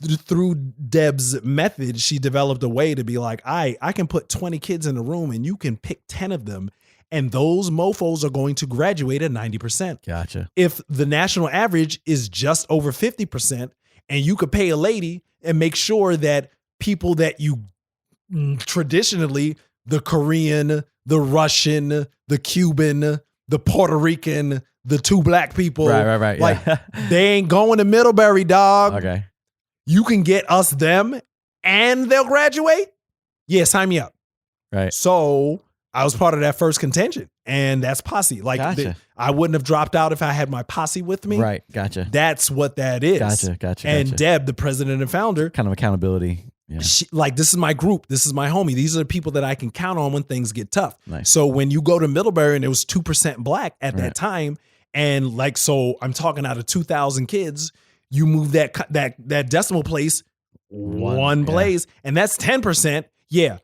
through Deb's method, she developed a way to be like, I can put 20 kids in a room and you can pick 10 of them. And those mofos are going to graduate at 90%. Gotcha. If the national average is just over 50%, and you could pay a lady and make sure that people that you traditionally, the Korean, the Russian, the Cuban, the Puerto Rican, the two black people, right, like they ain't going to Middlebury, dog. Okay. You can get us them and they'll graduate. Yeah, sign me up. Right. So I was part of that first contingent, and that's posse. Like Gotcha. I wouldn't have dropped out if I had my posse with me. Right. Gotcha. That's what that is. Gotcha. And Deb, the president and founder, kind of accountability. Yeah. This is my group. This is my homie. These are the people that I can count on when things get tough. Nice. So when you go to Middlebury and it was 2% black at that time, and like, so I'm talking out of 2,000 kids, you move that decimal place one place, and that's 10%. Yeah.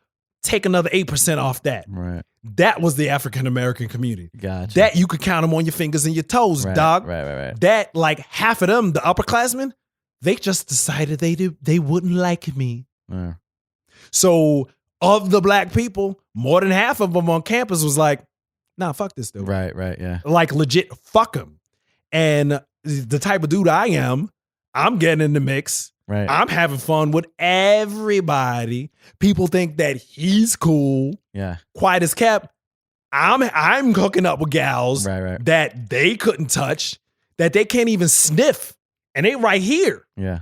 Take another 8% off that. Right. That was the African American community. Gotcha. That you could count them on your fingers and your toes, dog. Right. That like half of them, the upperclassmen, they just decided they wouldn't like me. Yeah. So of the black people, more than half of them on campus was like, nah, fuck this dude. Right. Yeah. Like legit, fuck him. And the type of dude I am, I'm getting in the mix. Right. I'm having fun with everybody. People think that he's cool. Yeah. Quiet as kept. I'm hooking up with gals that they couldn't touch, that they can't even sniff, and they right here. Yeah.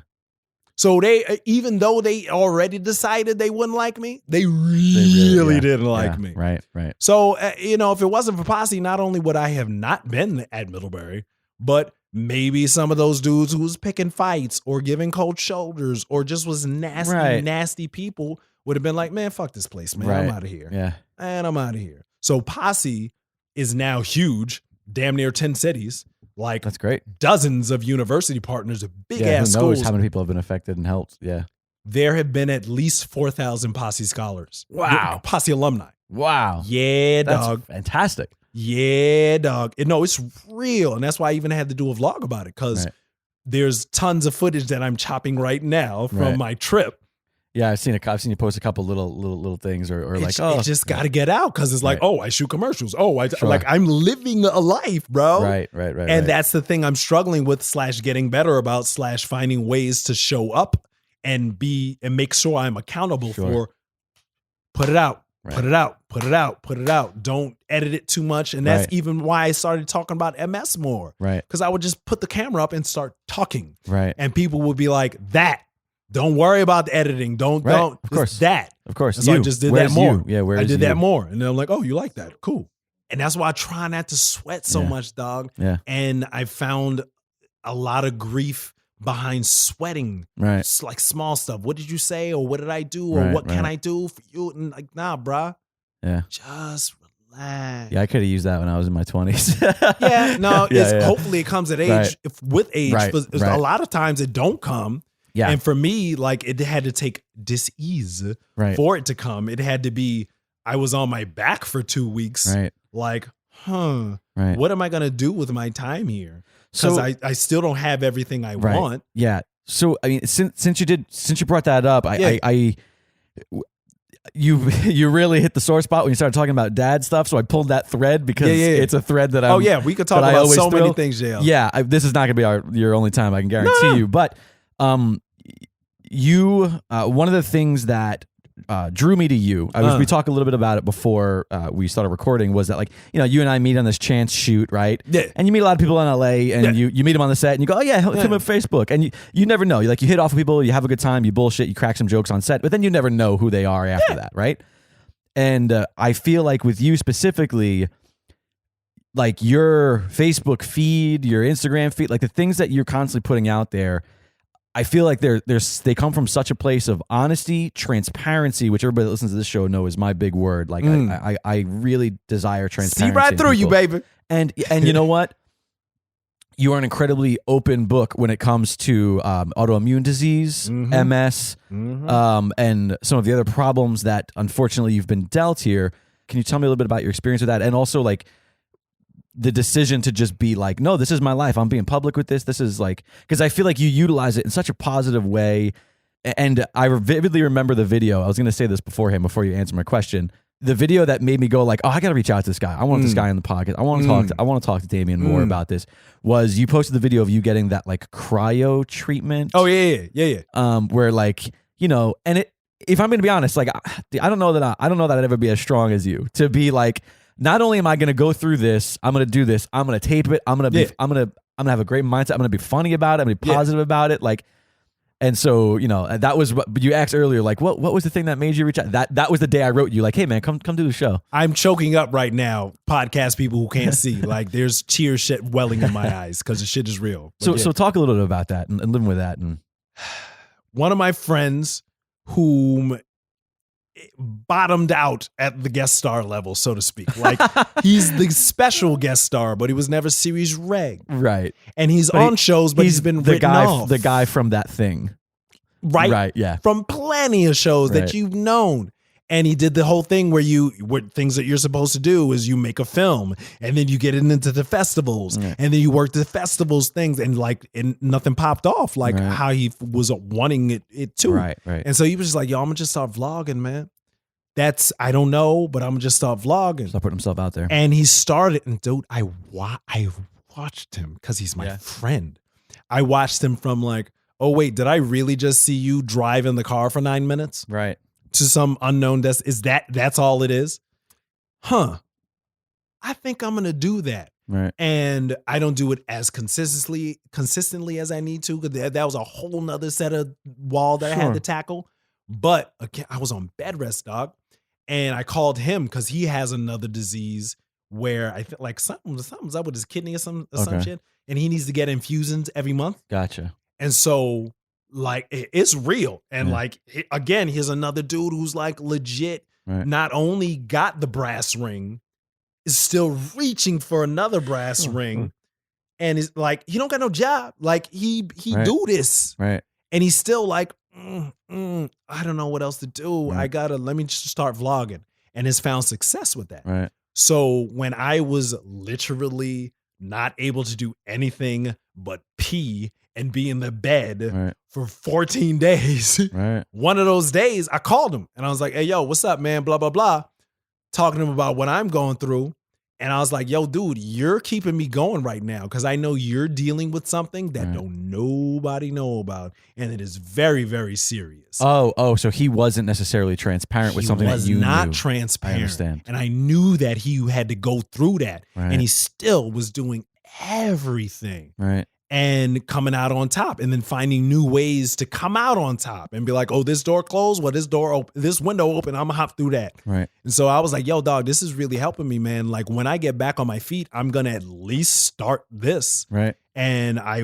So they, even though they already decided they wouldn't like me, they really didn't like me. Right. So, if it wasn't for Posse, not only would I have not been at Middlebury, but maybe some of those dudes who was picking fights or giving cold shoulders or just was nasty people would have been like, man, fuck this place, man. I'm out of here. Yeah. And I'm out of here. So Posse is now huge, damn near 10 cities. Like, that's great. Dozens of university partners, big ass who knows schools. How many people have been affected and helped? Yeah. There have been at least 4,000 Posse scholars. Wow. Posse alumni. Wow. Yeah, that's dog. Fantastic. Yeah, dog. No, it's real. And that's why I even had to do a vlog about it, because there's tons of footage that I'm chopping right now from my trip. Yeah, I've seen you post a couple little things or like, it just got to get out, because it's like, oh, I shoot commercials. Oh, like I'm living a life, bro. Right. And that's the thing I'm struggling with / getting better about / finding ways to show up and make sure I'm accountable for. Put it out. Right. Put it out. Don't edit it too much. And that's even why I started talking about MS more. Right. Because I would just put the camera up and start talking. Right. And people would be like, don't worry about the editing. Don't. Of course. That. Of course. And so I just did that more. Yeah, I did that more. And then I'm like, oh, you like that? Cool. And that's why I try not to sweat so much, dog. Yeah. And I found a lot of grief behind sweating. Right. It's like small stuff. What did you say? Or what did I do? Or Right, what can right. I do for you? And like, nah, bruh. Yeah. Just relax. Yeah, I could have used that when I was in my 20s. Yeah, no, Yeah. hopefully it comes at age. Right. If with age, Right, but right. a lot of times it don't come. Yeah. And for me, like it had to take dis-ease Right. for it to come. It had to be, I was on my back for 2 weeks. Right. Like, Right. what am I going to do with my time here? So Because I still don't have everything I right. want. Yeah. So I mean, since you brought that up, you really hit the sore spot when you started talking about dad stuff. So I pulled that thread because it's a thread that Oh yeah, we could talk about so many things, JL. Yeah, this is not going to be your only time. I can guarantee you. But you one of the things that drew me to you, we talked a little bit about it before we started recording, was that like, you know, you and I meet on this chance shoot, right? Yeah. And you meet a lot of people in LA, and you meet them on the set, and you go, oh yeah, come on Facebook, and you never know. You hit off with people, you have a good time, you bullshit, you crack some jokes on set, but then you never know who they are after that, right? And I feel like with you specifically, like your Facebook feed, your Instagram feed, like the things that you're constantly putting out there, I feel like they come from such a place of honesty, transparency, which everybody that listens to this show know is my big word. Like I really desire transparency. See right through you, baby. And you know what? You are an incredibly open book when it comes to autoimmune disease, MS, and some of the other problems that unfortunately you've been dealt here. Can you tell me a little bit about your experience with that? And also like the decision to just be like, no, this is my life. I'm being public with this. This is like, because I feel like you utilize it in such a positive way. And I vividly remember the video. I was going to say this beforehand, before you answer my question. The video that made me go like, oh, I got to reach out to this guy. I want this guy on the podcast. I want to talk to Damian more about this. Was you posted the video of you getting that like cryo treatment? Oh yeah. Where like, you know, and if I'm going to be honest, like I don't know that I'd ever be as strong as you to be like, not only am I going to go through this, I'm going to do this. I'm going to tape it. I'm going to have a great mindset. I'm going to be funny about it. I'm going to be positive about it. Like, and so, you know, that was what you asked earlier. Like, what was the thing that made you reach out? That was the day I wrote you. Like, hey man, come do the show. I'm choking up right now. Podcast people who can't see, like, there's tears shit welling in my eyes because the shit is real. But so talk a little bit about that and living with that. And one of my friends whom bottomed out at the guest star level, so to speak. Like he's the special guest star, but he was never series reg. Right. And he's on shows, but he's been written off. The guy from that thing. Right. Right. Yeah. From plenty of shows that you've known. And he did the whole thing where things that you're supposed to do is you make a film and then you get it into the festivals and then you work the festivals things and nothing popped off like how he was wanting it too. Right. And so he was just like, yo, I'm gonna just start vlogging, man. I don't know, but I'm gonna just start vlogging. Start putting himself out there. And he started, and dude, I watched him because he's my friend. I watched him from like, oh wait, did I really just see you drive in the car for 9 minutes? Right. To some unknown that's all it is? I think I'm gonna do that. Right. And I don't do it as consistently as I need to, because that was a whole nother set of wall that I had to tackle. But again, I was on bed rest, dog. And I called him because he has another disease where I think like something's up with his kidney or some shit. And he needs to get infusions every month. Gotcha. And so like it's real. And like, again, here's another dude who's like legit, not only got the brass ring, is still reaching for another brass ring. And is like, he don't got no job. Like he do this. Right. And he's still like, I don't know what else to do. Let me just start vlogging. And has found success with that. Right. So when I was literally not able to do anything but pee and be in the bed for 14 days. One of those days I called him and I was like, hey, yo, what's up, man? Blah, blah, blah. Talking to him about what I'm going through. And I was like, yo, dude, you're keeping me going right now because I know you're dealing with something that don't nobody know about. And it is very, very serious. Oh, so he wasn't necessarily transparent with something that you knew. He was not transparent. I understand. And I knew that he had to go through that. And he still was doing everything. Right. and coming out on top, and then finding new ways to come out on top and be like, oh, this door closed, well, this window open, I'm gonna hop through that. Right. And so I was like, yo, dog, this is really helping me, man. Like when I get back on my feet, I'm gonna at least start this. Right. And I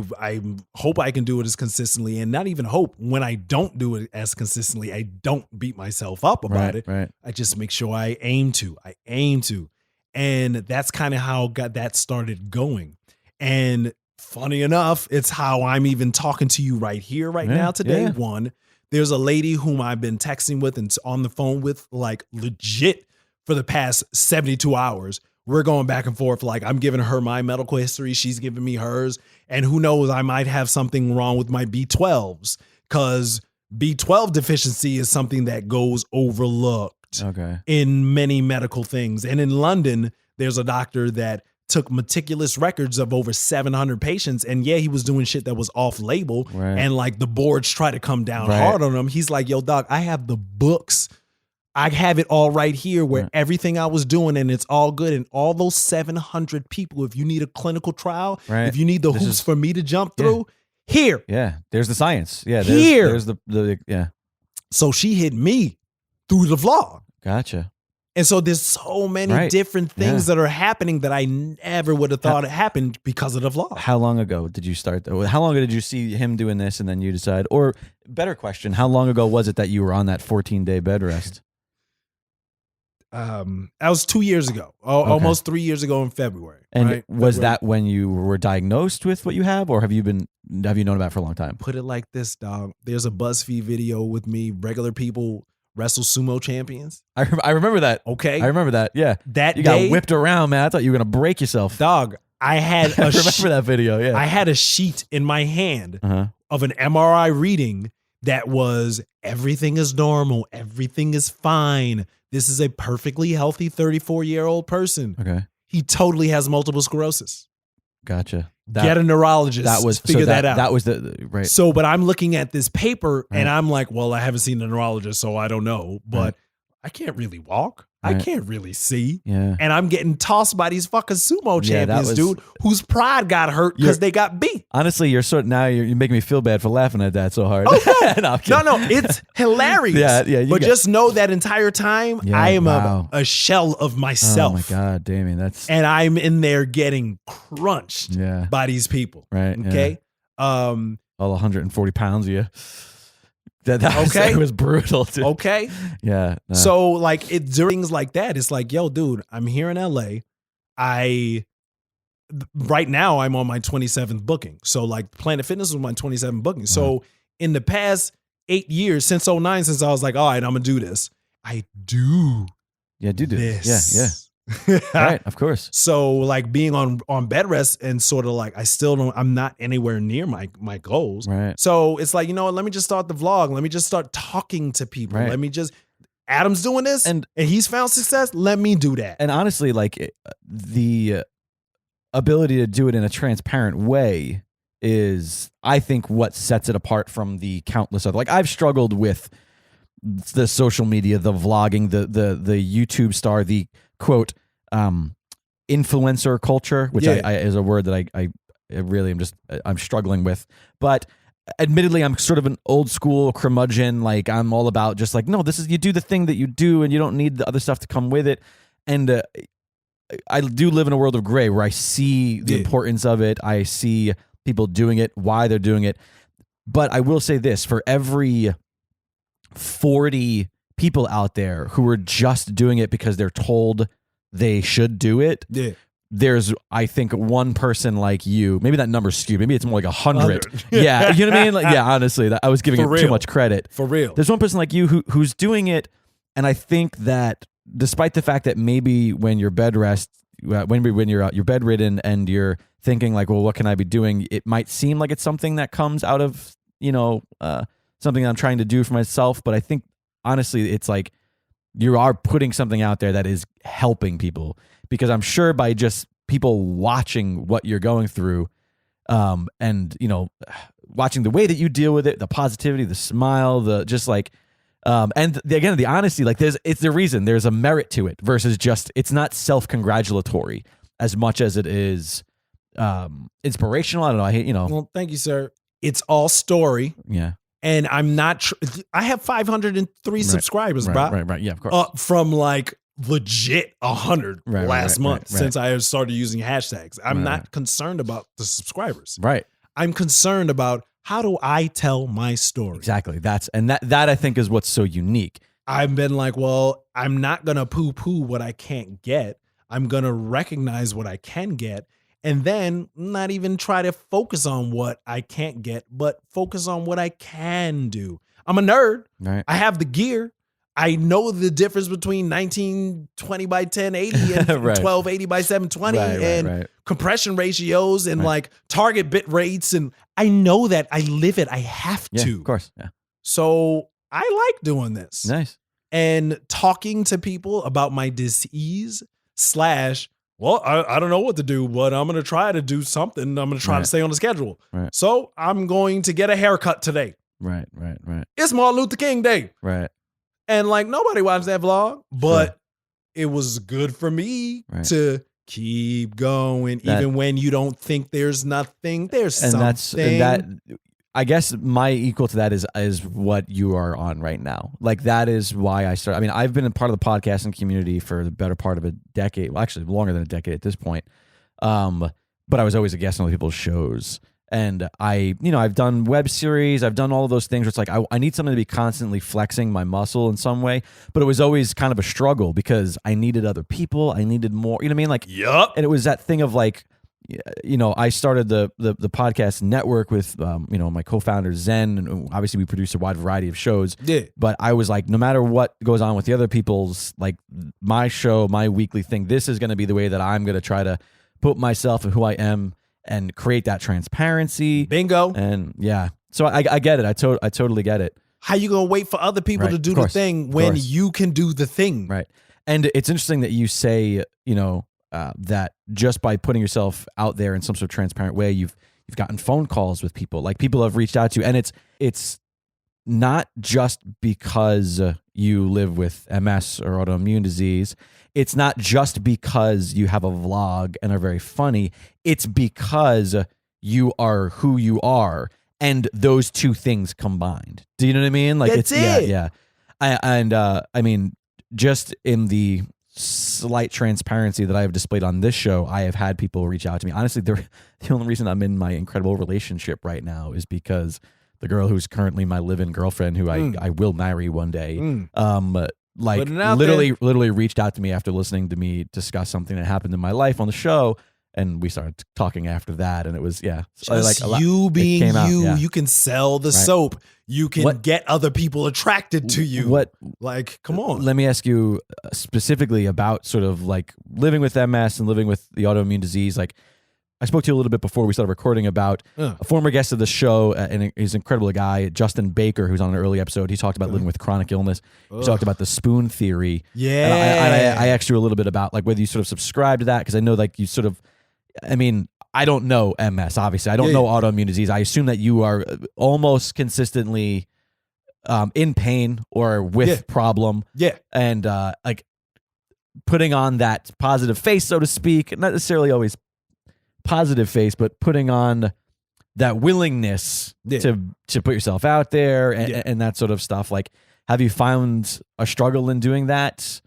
hope I can do it as consistently, and not even hope. When I don't do it as consistently, I don't beat myself up about it. Right. I just make sure I aim to. And that's kind of how got that started going. And funny enough, it's how I'm even talking to you right here, right now today. Yeah. One, there's a lady whom I've been texting with and on the phone with, like legit for the past 72 hours. We're going back and forth. Like I'm giving her my medical history. She's giving me hers. And who knows, I might have something wrong with my B12s, because B12 deficiency is something that goes overlooked in many medical things. And in London, there's a doctor that took meticulous records of over 700 patients. And yeah, he was doing shit that was off label. Right. And like the boards try to come down hard on him. He's like, yo, doc, I have the books. I have it all right here where everything I was doing, and it's all good. And all those 700 people, if you need a clinical trial, if you need the hoops for me to jump through, here. Yeah. There's the science. Yeah. There's the So she hit me through the vlog. Gotcha. And so there's so many different things that are happening that I never would have thought it happened because of the vlog. How long ago did you start? How long ago did you see him doing this and then you decide? Or better question, how long ago was it that you were on that 14-day bed rest? That was 2 years ago, almost 3 years ago in February. And was that when you were diagnosed with what you have, or have you known about it for a long time? Put it like this, dog. There's a BuzzFeed video with me, regular people wrestle sumo champions. I remember that. Okay. I remember that. Yeah. That you day, got whipped around, man. I thought you were going to break yourself. Dog, I had I remember that video. Yeah. I had a sheet in my hand of an MRI reading that was everything is normal. Everything is fine. This is a perfectly healthy 34-year-old person. Okay. He totally has multiple sclerosis. Gotcha. Get a neurologist. Figure that out. That was the right. So, but I'm looking at this paper and I'm like, well, I haven't seen a neurologist, so I don't know. But I can't really walk. I can't really see. Yeah. And I'm getting tossed by these fucking sumo champions, dude, whose pride got hurt because they got beat. Honestly, you're making me feel bad for laughing at that so hard. Oh, no. no, it's hilarious. Yeah. But just know that entire time, I am a shell of myself. Oh my God, Damian, and I'm in there getting crunched by these people. Right. Okay. Yeah. All 140 pounds of you. That it was brutal, dude. Okay. Yeah. No. So like during things like that, it's like, yo, dude, I'm here in LA. Right now I'm on my 27th booking. So like Planet Fitness was my 27th booking. So in the past 8 years, since 2009, since I was like, all right, I'm gonna do this. I do. Yeah, do this. Yeah. Right, of course. So like being on bed rest and sort of like I'm not anywhere near my goals. Right. So it's like, you know what, let me just start the vlog. Let me just start talking to people. Right. Let me just Adam's doing this and he's found success. Let me do that. And honestly, like the ability to do it in a transparent way is, I think, what sets it apart from the countless other. Like I've struggled with the social media, the vlogging, the YouTube star, the quote influencer culture, which I is a word that I really I'm struggling with. But admittedly, I'm sort of an old school curmudgeon. Like I'm all about just like, no, this is, you do the thing that you do and you don't need the other stuff to come with it. And I do live in a world of gray where I see the importance of it. I see people doing it, why they're doing it. But I will say this, for every 40 people out there who are just doing it because they're told they should do it, there's, I think, one person like you. Maybe that number's skewed. Maybe it's more like 100. Yeah, you know what I mean? Like, yeah, honestly, I was giving it too much credit. For real. There's one person like you who's doing it, and I think that despite the fact that maybe when you're when you're bedridden and you're thinking like, well, what can I be doing? It might seem like it's something that comes out of, something I'm trying to do for myself. But I think honestly, it's like you are putting something out there that is helping people, because I'm sure by just people watching what you're going through, and watching the way that you deal with it, the positivity, the smile, the just like, again, the honesty, like it's the reason there's a merit to it versus just, it's not self-congratulatory as much as it is, inspirational. I don't know. I hate, Well, thank you, sir. It's all story. yeah. And I'm not, I have 503 subscribers, bro. Right. Yeah, of course. From like legit 100 last month right. since I started using hashtags. I'm not concerned about the subscribers. Right. I'm concerned about how do I tell my story? Exactly. That I think is what's so unique. I've been like, well, I'm not going to poo-poo what I can't get. I'm going to recognize what I can get and then not even try to focus on what I can't get, but focus on what I can do. I'm a nerd. Right. I have the gear. I know the difference between 1920 by 1080 and 1280 by 720 and compression ratios and like target bit rates. And I know that. I live it. I have to. Of course. Yeah. So I like doing this. Nice. And talking to people about my disease / well, I don't know what to do, but I'm going to try to do something. I'm going to try to stay on the schedule. Right. So I'm going to get a haircut today. Right. It's Martin Luther King Day. Right. And like nobody watched that vlog, but it was good for me to keep going, even when you don't think there's nothing. There's something. I guess my equal to that is what you are on right now. Like that is why I started. I mean, I've been a part of the podcasting community for the better part of a decade. Well, actually longer than a decade at this point. But I was always a guest on other people's shows. And I've done web series. I've done all of those things where it's like, I need something to be constantly flexing my muscle in some way. But it was always kind of a struggle because I needed other people. I needed more, you know what I mean? Like, and it was that thing of like, I started the podcast network with, my co-founder Zen, and obviously we produce a wide variety of shows. Yeah. But I was like, no matter what goes on with the other people's, like my show, my weekly thing, this is going to be the way that I'm going to try to put myself and who I am and create that transparency. Bingo. And yeah, so I get it. I totally get it. How you going to wait for other people to do the thing when you can do the thing? Right. And it's interesting that you say, that just by putting yourself out there in some sort of transparent way, you've gotten phone calls with people, like people have reached out to you, and it's not just because you live with MS or autoimmune disease. It's not just because you have a vlog and are very funny. It's because you are who you are, and those two things combined. Do you know what I mean? Like That's it. Yeah. I mean, just in the slight transparency that I have displayed on this show, I have had people reach out to me. Honestly, the only reason I'm in my incredible relationship right now is because the girl who's currently my live-in girlfriend, who I will marry one day, literally reached out to me after listening to me discuss something that happened in my life on the show. And we started talking after that, and it was you being you. You can sell the soap. You can get other people attracted to you. Come on. Let me ask you specifically about sort of like living with MS and living with the autoimmune disease. Like I spoke to you a little bit before we started recording about a former guest of the show, and he's an incredible guy, Justin Baker, who's on an early episode. He talked about living with chronic illness. He talked about the spoon theory. Yeah. And I asked you a little bit about like whether you sort of subscribe to that, because I know like you sort of, I mean, I don't know MS, obviously. I don't know autoimmune disease. I assume that you are almost consistently in pain or with problem. Yeah. And like putting on that positive face, so to speak, not necessarily always positive face, but putting on that willingness to put yourself out there and that sort of stuff. Like, have you found a struggle in doing that?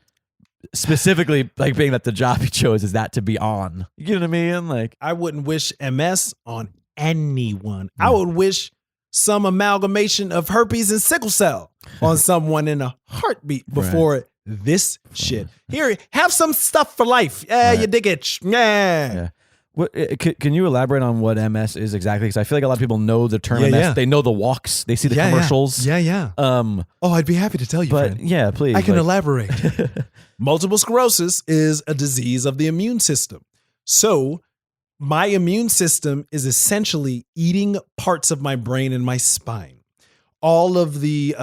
Specifically, like being that the job you chose is that to be on. You know what I mean? Like, I wouldn't wish MS on anyone. I would wish some amalgamation of herpes and sickle cell on someone in a heartbeat before this shit. Here, have some stuff for life. You dig it. Yeah. What, can you elaborate on what MS is exactly? Because I feel like a lot of people know the term MS. Yeah. They know the walks. They see the commercials. Yeah. I'd be happy to tell you, but friend. Yeah, please. I can elaborate. Multiple sclerosis is a disease of the immune system. So my immune system is essentially eating parts of my brain and my spine. All of the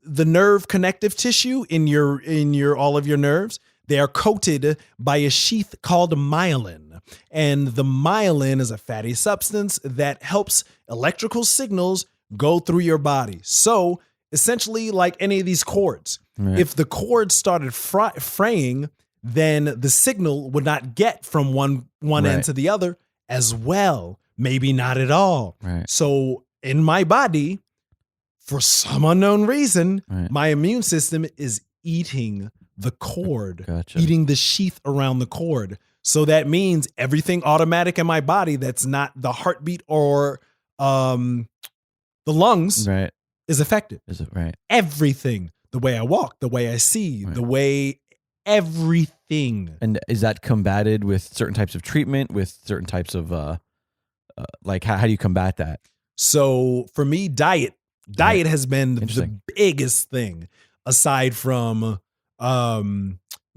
nerve connective tissue in your all of your nerves, they are coated by a sheath called myelin. And the myelin is a fatty substance that helps electrical signals go through your body. So essentially, like any of these cords, if the cord started fraying, then the signal would not get from one end to the other as well. Maybe not at all. Right. So in my body, for some unknown reason, my immune system is eating the cord, eating the sheath around the cord. So that means everything automatic in my body that's not the heartbeat or the lungs is affected. Is it right? Everything. The way I walk, the way I see, the way everything. And is that combated with certain types of treatment, with certain types of like how do you combat that? So for me, diet has been the biggest thing, aside from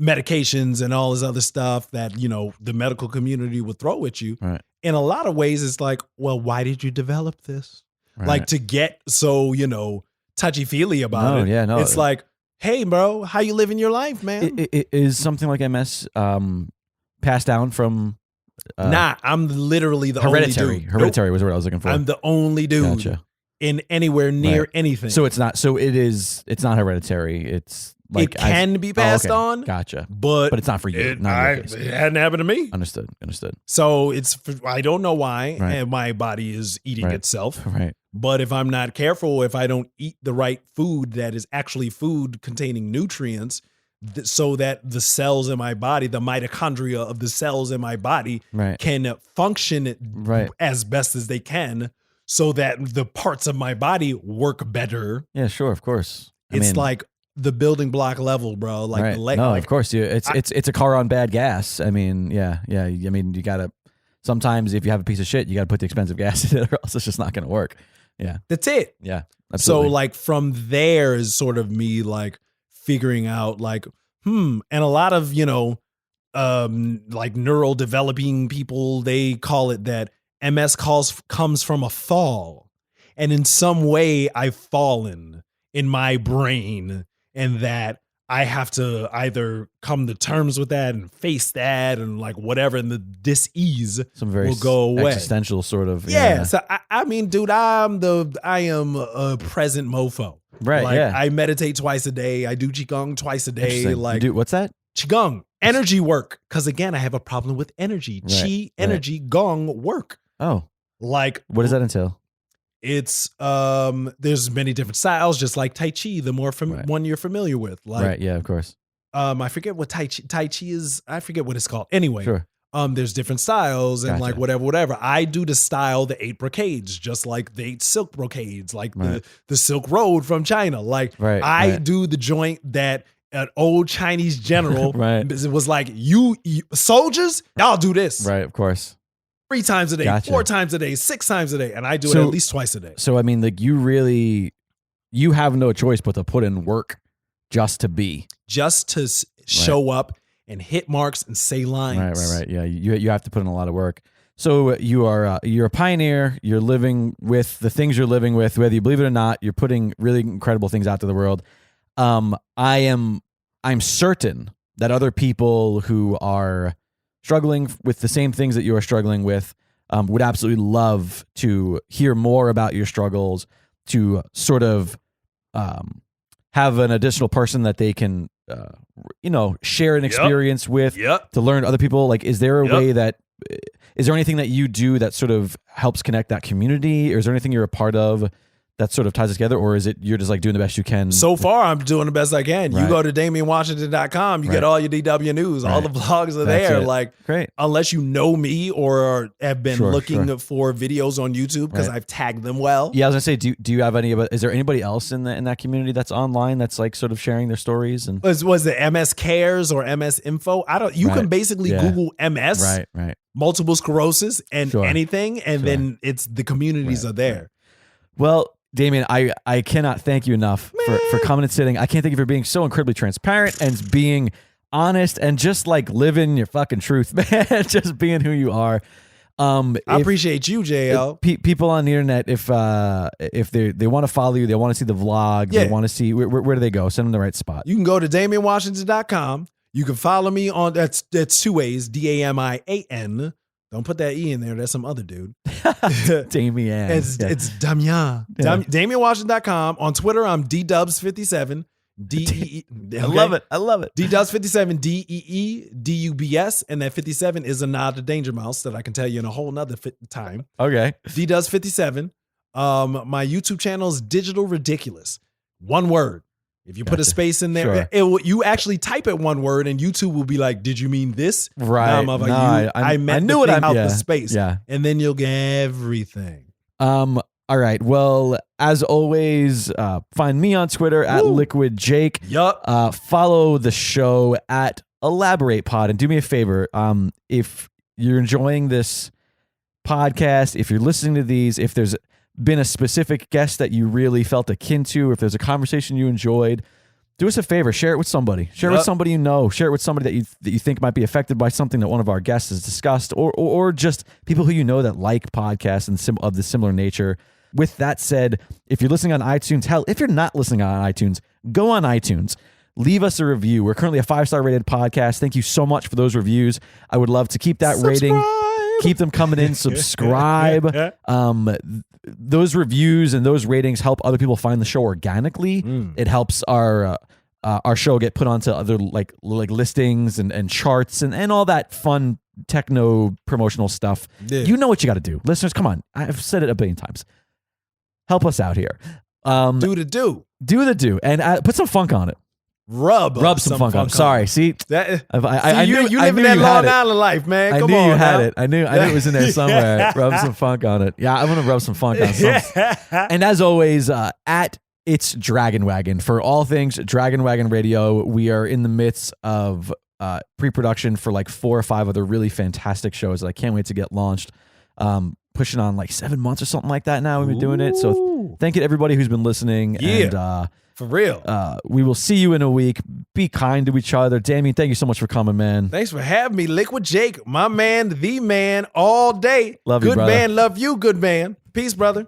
medications and all this other stuff that, you know, the medical community would throw at you. Right. In a lot of ways, it's like, well, why did you develop this? Right. Like to get so, you know, touchy-feely about it. Yeah, no. It's like, hey, bro, how you living your life, man? It is something like MS passed down from... I'm literally the hereditary. only dude. Hereditary was what I was looking for. I'm the only dude in anywhere near anything. So it's not not hereditary. It's like it can be passed on. Gotcha. But it's not for you. It hadn't happened to me. Understood. So I don't know why, and my body is eating itself. Right. But if I'm not careful, if I don't eat the right food that is actually food containing nutrients, so that the cells in my body, the mitochondria of the cells in my body can function as best as they can, so that the parts of my body work better. Yeah, sure, of course. It's like the building block level, bro. Like of course. It's a car on bad gas. I mean, yeah. I mean, you gotta sometimes if you have a piece of shit, you gotta put the expensive gas in it, or else it's just not gonna work. Yeah, that's it. Yeah, absolutely. So like from there is sort of me like figuring out like, and a lot of, you know, like neural developing people, they call it that MS comes from a fall. And in some way I've fallen in my brain, and that I have to either come to terms with that and face that and like whatever, and the dis-ease will go away. Existential sort of. Yeah. So I mean, dude, I am a present mofo. Right. Like, yeah. I meditate twice a day. I do Qigong twice a day. Like, dude, what's that? Qigong, energy work. Because again, I have a problem with energy. Qi, energy, gong, work. Oh. Like, what does that entail? It's there's many different styles, just like Tai Chi, the more one you're familiar with. Like, yeah, of course. I forget what Tai Chi is. I forget what it's called. Anyway, sure. There's different styles and like whatever. I do the style, the 8 brocades, just like the 8 silk brocades, like the Silk Road from China. Like I do the joint that an old Chinese general was like, you soldiers, y'all do this. Right, of course. 3 times a day, 4 times a day, 6 times a day. And I do it at least twice a day. So, I mean, like you have no choice but to put in work just to be. Just to show up and hit marks and say lines. Right. Yeah, you have to put in a lot of work. So you're a pioneer. You're living with the things you're living with, whether you believe it or not. You're putting really incredible things out to the world. I'm certain that other people who are struggling with the same things that you are struggling with would absolutely love to hear more about your struggles, to sort of have an additional person that they can, share an experience with, to learn other people. Like, is there a way is there anything that you do that sort of helps connect that community? Or is there anything you're a part of that sort of ties it together? Or is it you're just like doing the best you can? So far, I'm doing the best I can. You go to DamianWashington.com, you get all your DW news. All the vlogs are there. Like, great. Unless you know me or have been looking for videos on YouTube, because I've tagged them well. Yeah, I was gonna say, do you have is there anybody else in that community that's online that's like sort of sharing their stories? And was it MS Cares or MS Info? You can basically Google MS, multiple sclerosis, and anything, and then it's the communities are there. Well, Damian, I cannot thank you enough for coming and sitting. I can't thank you for being so incredibly transparent and being honest and just like living your fucking truth, man. Just being who you are. I appreciate you, JL. People on the internet, if they want to follow you, they want to see the vlog, they want to see where do they go? Send them the right spot. You can go to DamianWashington.com. You can follow me on that's 2 ways, DAMIAN. Don't put that E in there. That's some other dude. Damian. It's Damian. DamianWashington.com. On Twitter, I'm DDubs57. D-E-E. I love it. I love it. D-Dubs57, D-E-E-D-U-B-S, and that 57 is a nod to Danger Mouse that I can tell you in a whole nother time. Okay. D-Dubs57. My YouTube channel is Digital Ridiculous. One word. If you put a space in there, you actually type it one word, and YouTube will be like, "Did you mean this?" Right. I knew it out the space. Yeah. And then you'll get everything. All right. Well, as always, find me on Twitter at Liquid Jake. Yup. Follow the show at Elaborate Pod, and do me a favor. If you're enjoying this podcast, if you're listening to these, if there's been a specific guest that you really felt akin to, if there's a conversation you enjoyed, do us a favor, share it with somebody. Share it with somebody you know. Share it with somebody that you think might be affected by something that one of our guests has discussed, or just people who you know that like podcasts and of the similar nature. With that said, if you're listening on iTunes, hell, if you're not listening on iTunes, go on iTunes. Leave us a review. We're currently a 5-star rated podcast. Thank you so much for those reviews. I would love to keep that rating. Keep them coming in. Subscribe. Those reviews and those ratings help other people find the show organically. It helps our show get put onto other like listings and charts and all that fun techno promotional stuff. Yeah. You know what you got to do. Listeners, come on. I've said it a billion times. Help us out here. Do the do. Do the do. And put some funk on it. Rub some funk on. Sorry. See, I knew you living that Long Island life, man. I Come knew on, you had now. it. I knew it was in there somewhere. Rub some funk on it. Yeah, I'm gonna rub some funk on some. And as always, at It's Dragon Wagon for all things Dragon Wagon Radio. We are in the midst of pre-production for like 4 or 5 other really fantastic shows that I can't wait to get launched. Pushing on like 7 months or something like that now. We've been doing it. So thank you to everybody who's been listening. Yeah. And for real. We will see you in a week. Be kind to each other. Damian, thank you so much for coming, man. Thanks for having me. Liquid Jake, my man, the man, all day. Love you, brother. Good man, love you, good man. Peace, brother.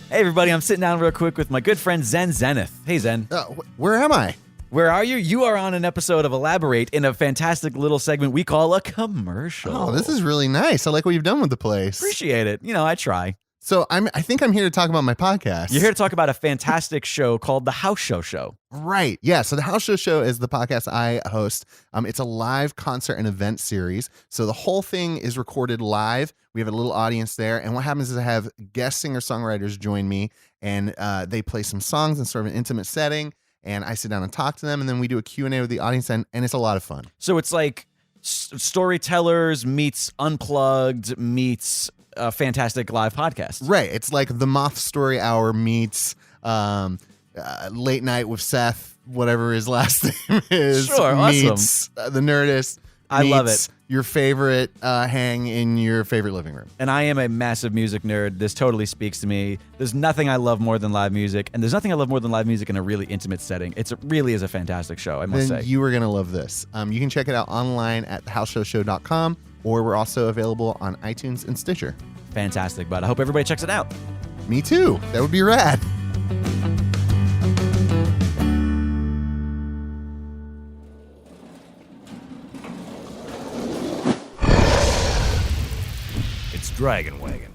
Hey, everybody. I'm sitting down real quick with my good friend Zen Zenith. Hey, Zen. Where am I? Where are you? You are on an episode of Elaborate in a fantastic little segment we call a commercial. Oh, this is really nice. I like what you've done with the place. Appreciate it. You know, I try. So I think I'm here to talk about my podcast. You're here to talk about a fantastic show called The House Show Show. Right. Yeah. So The House Show is the podcast I host. It's a live concert and event series. So the whole thing is recorded live. We have a little audience there. And what happens is I have guest singer-songwriters join me, and they play some songs in sort of an intimate setting. And I sit down and talk to them. And then we do a Q&A with the audience. And it's a lot of fun. So it's like storytellers meets Unplugged meets a fantastic live podcast. Right. It's like the Moth Story Hour meets Late Night with Seth, whatever his last name is. Sure, meets The Nerdist. I love it. Your favorite hang in your favorite living room. And I am a massive music nerd. This totally speaks to me. There's nothing I love more than live music, and there's nothing I love more than live music in a really intimate setting. It really is a fantastic show, I must say. You are going to love this. You can check it out online at thehouseshowshow.com, or we're also available on iTunes and Stitcher. Fantastic, bud. I hope everybody checks it out. Me too. That would be rad. Dragon Wagon.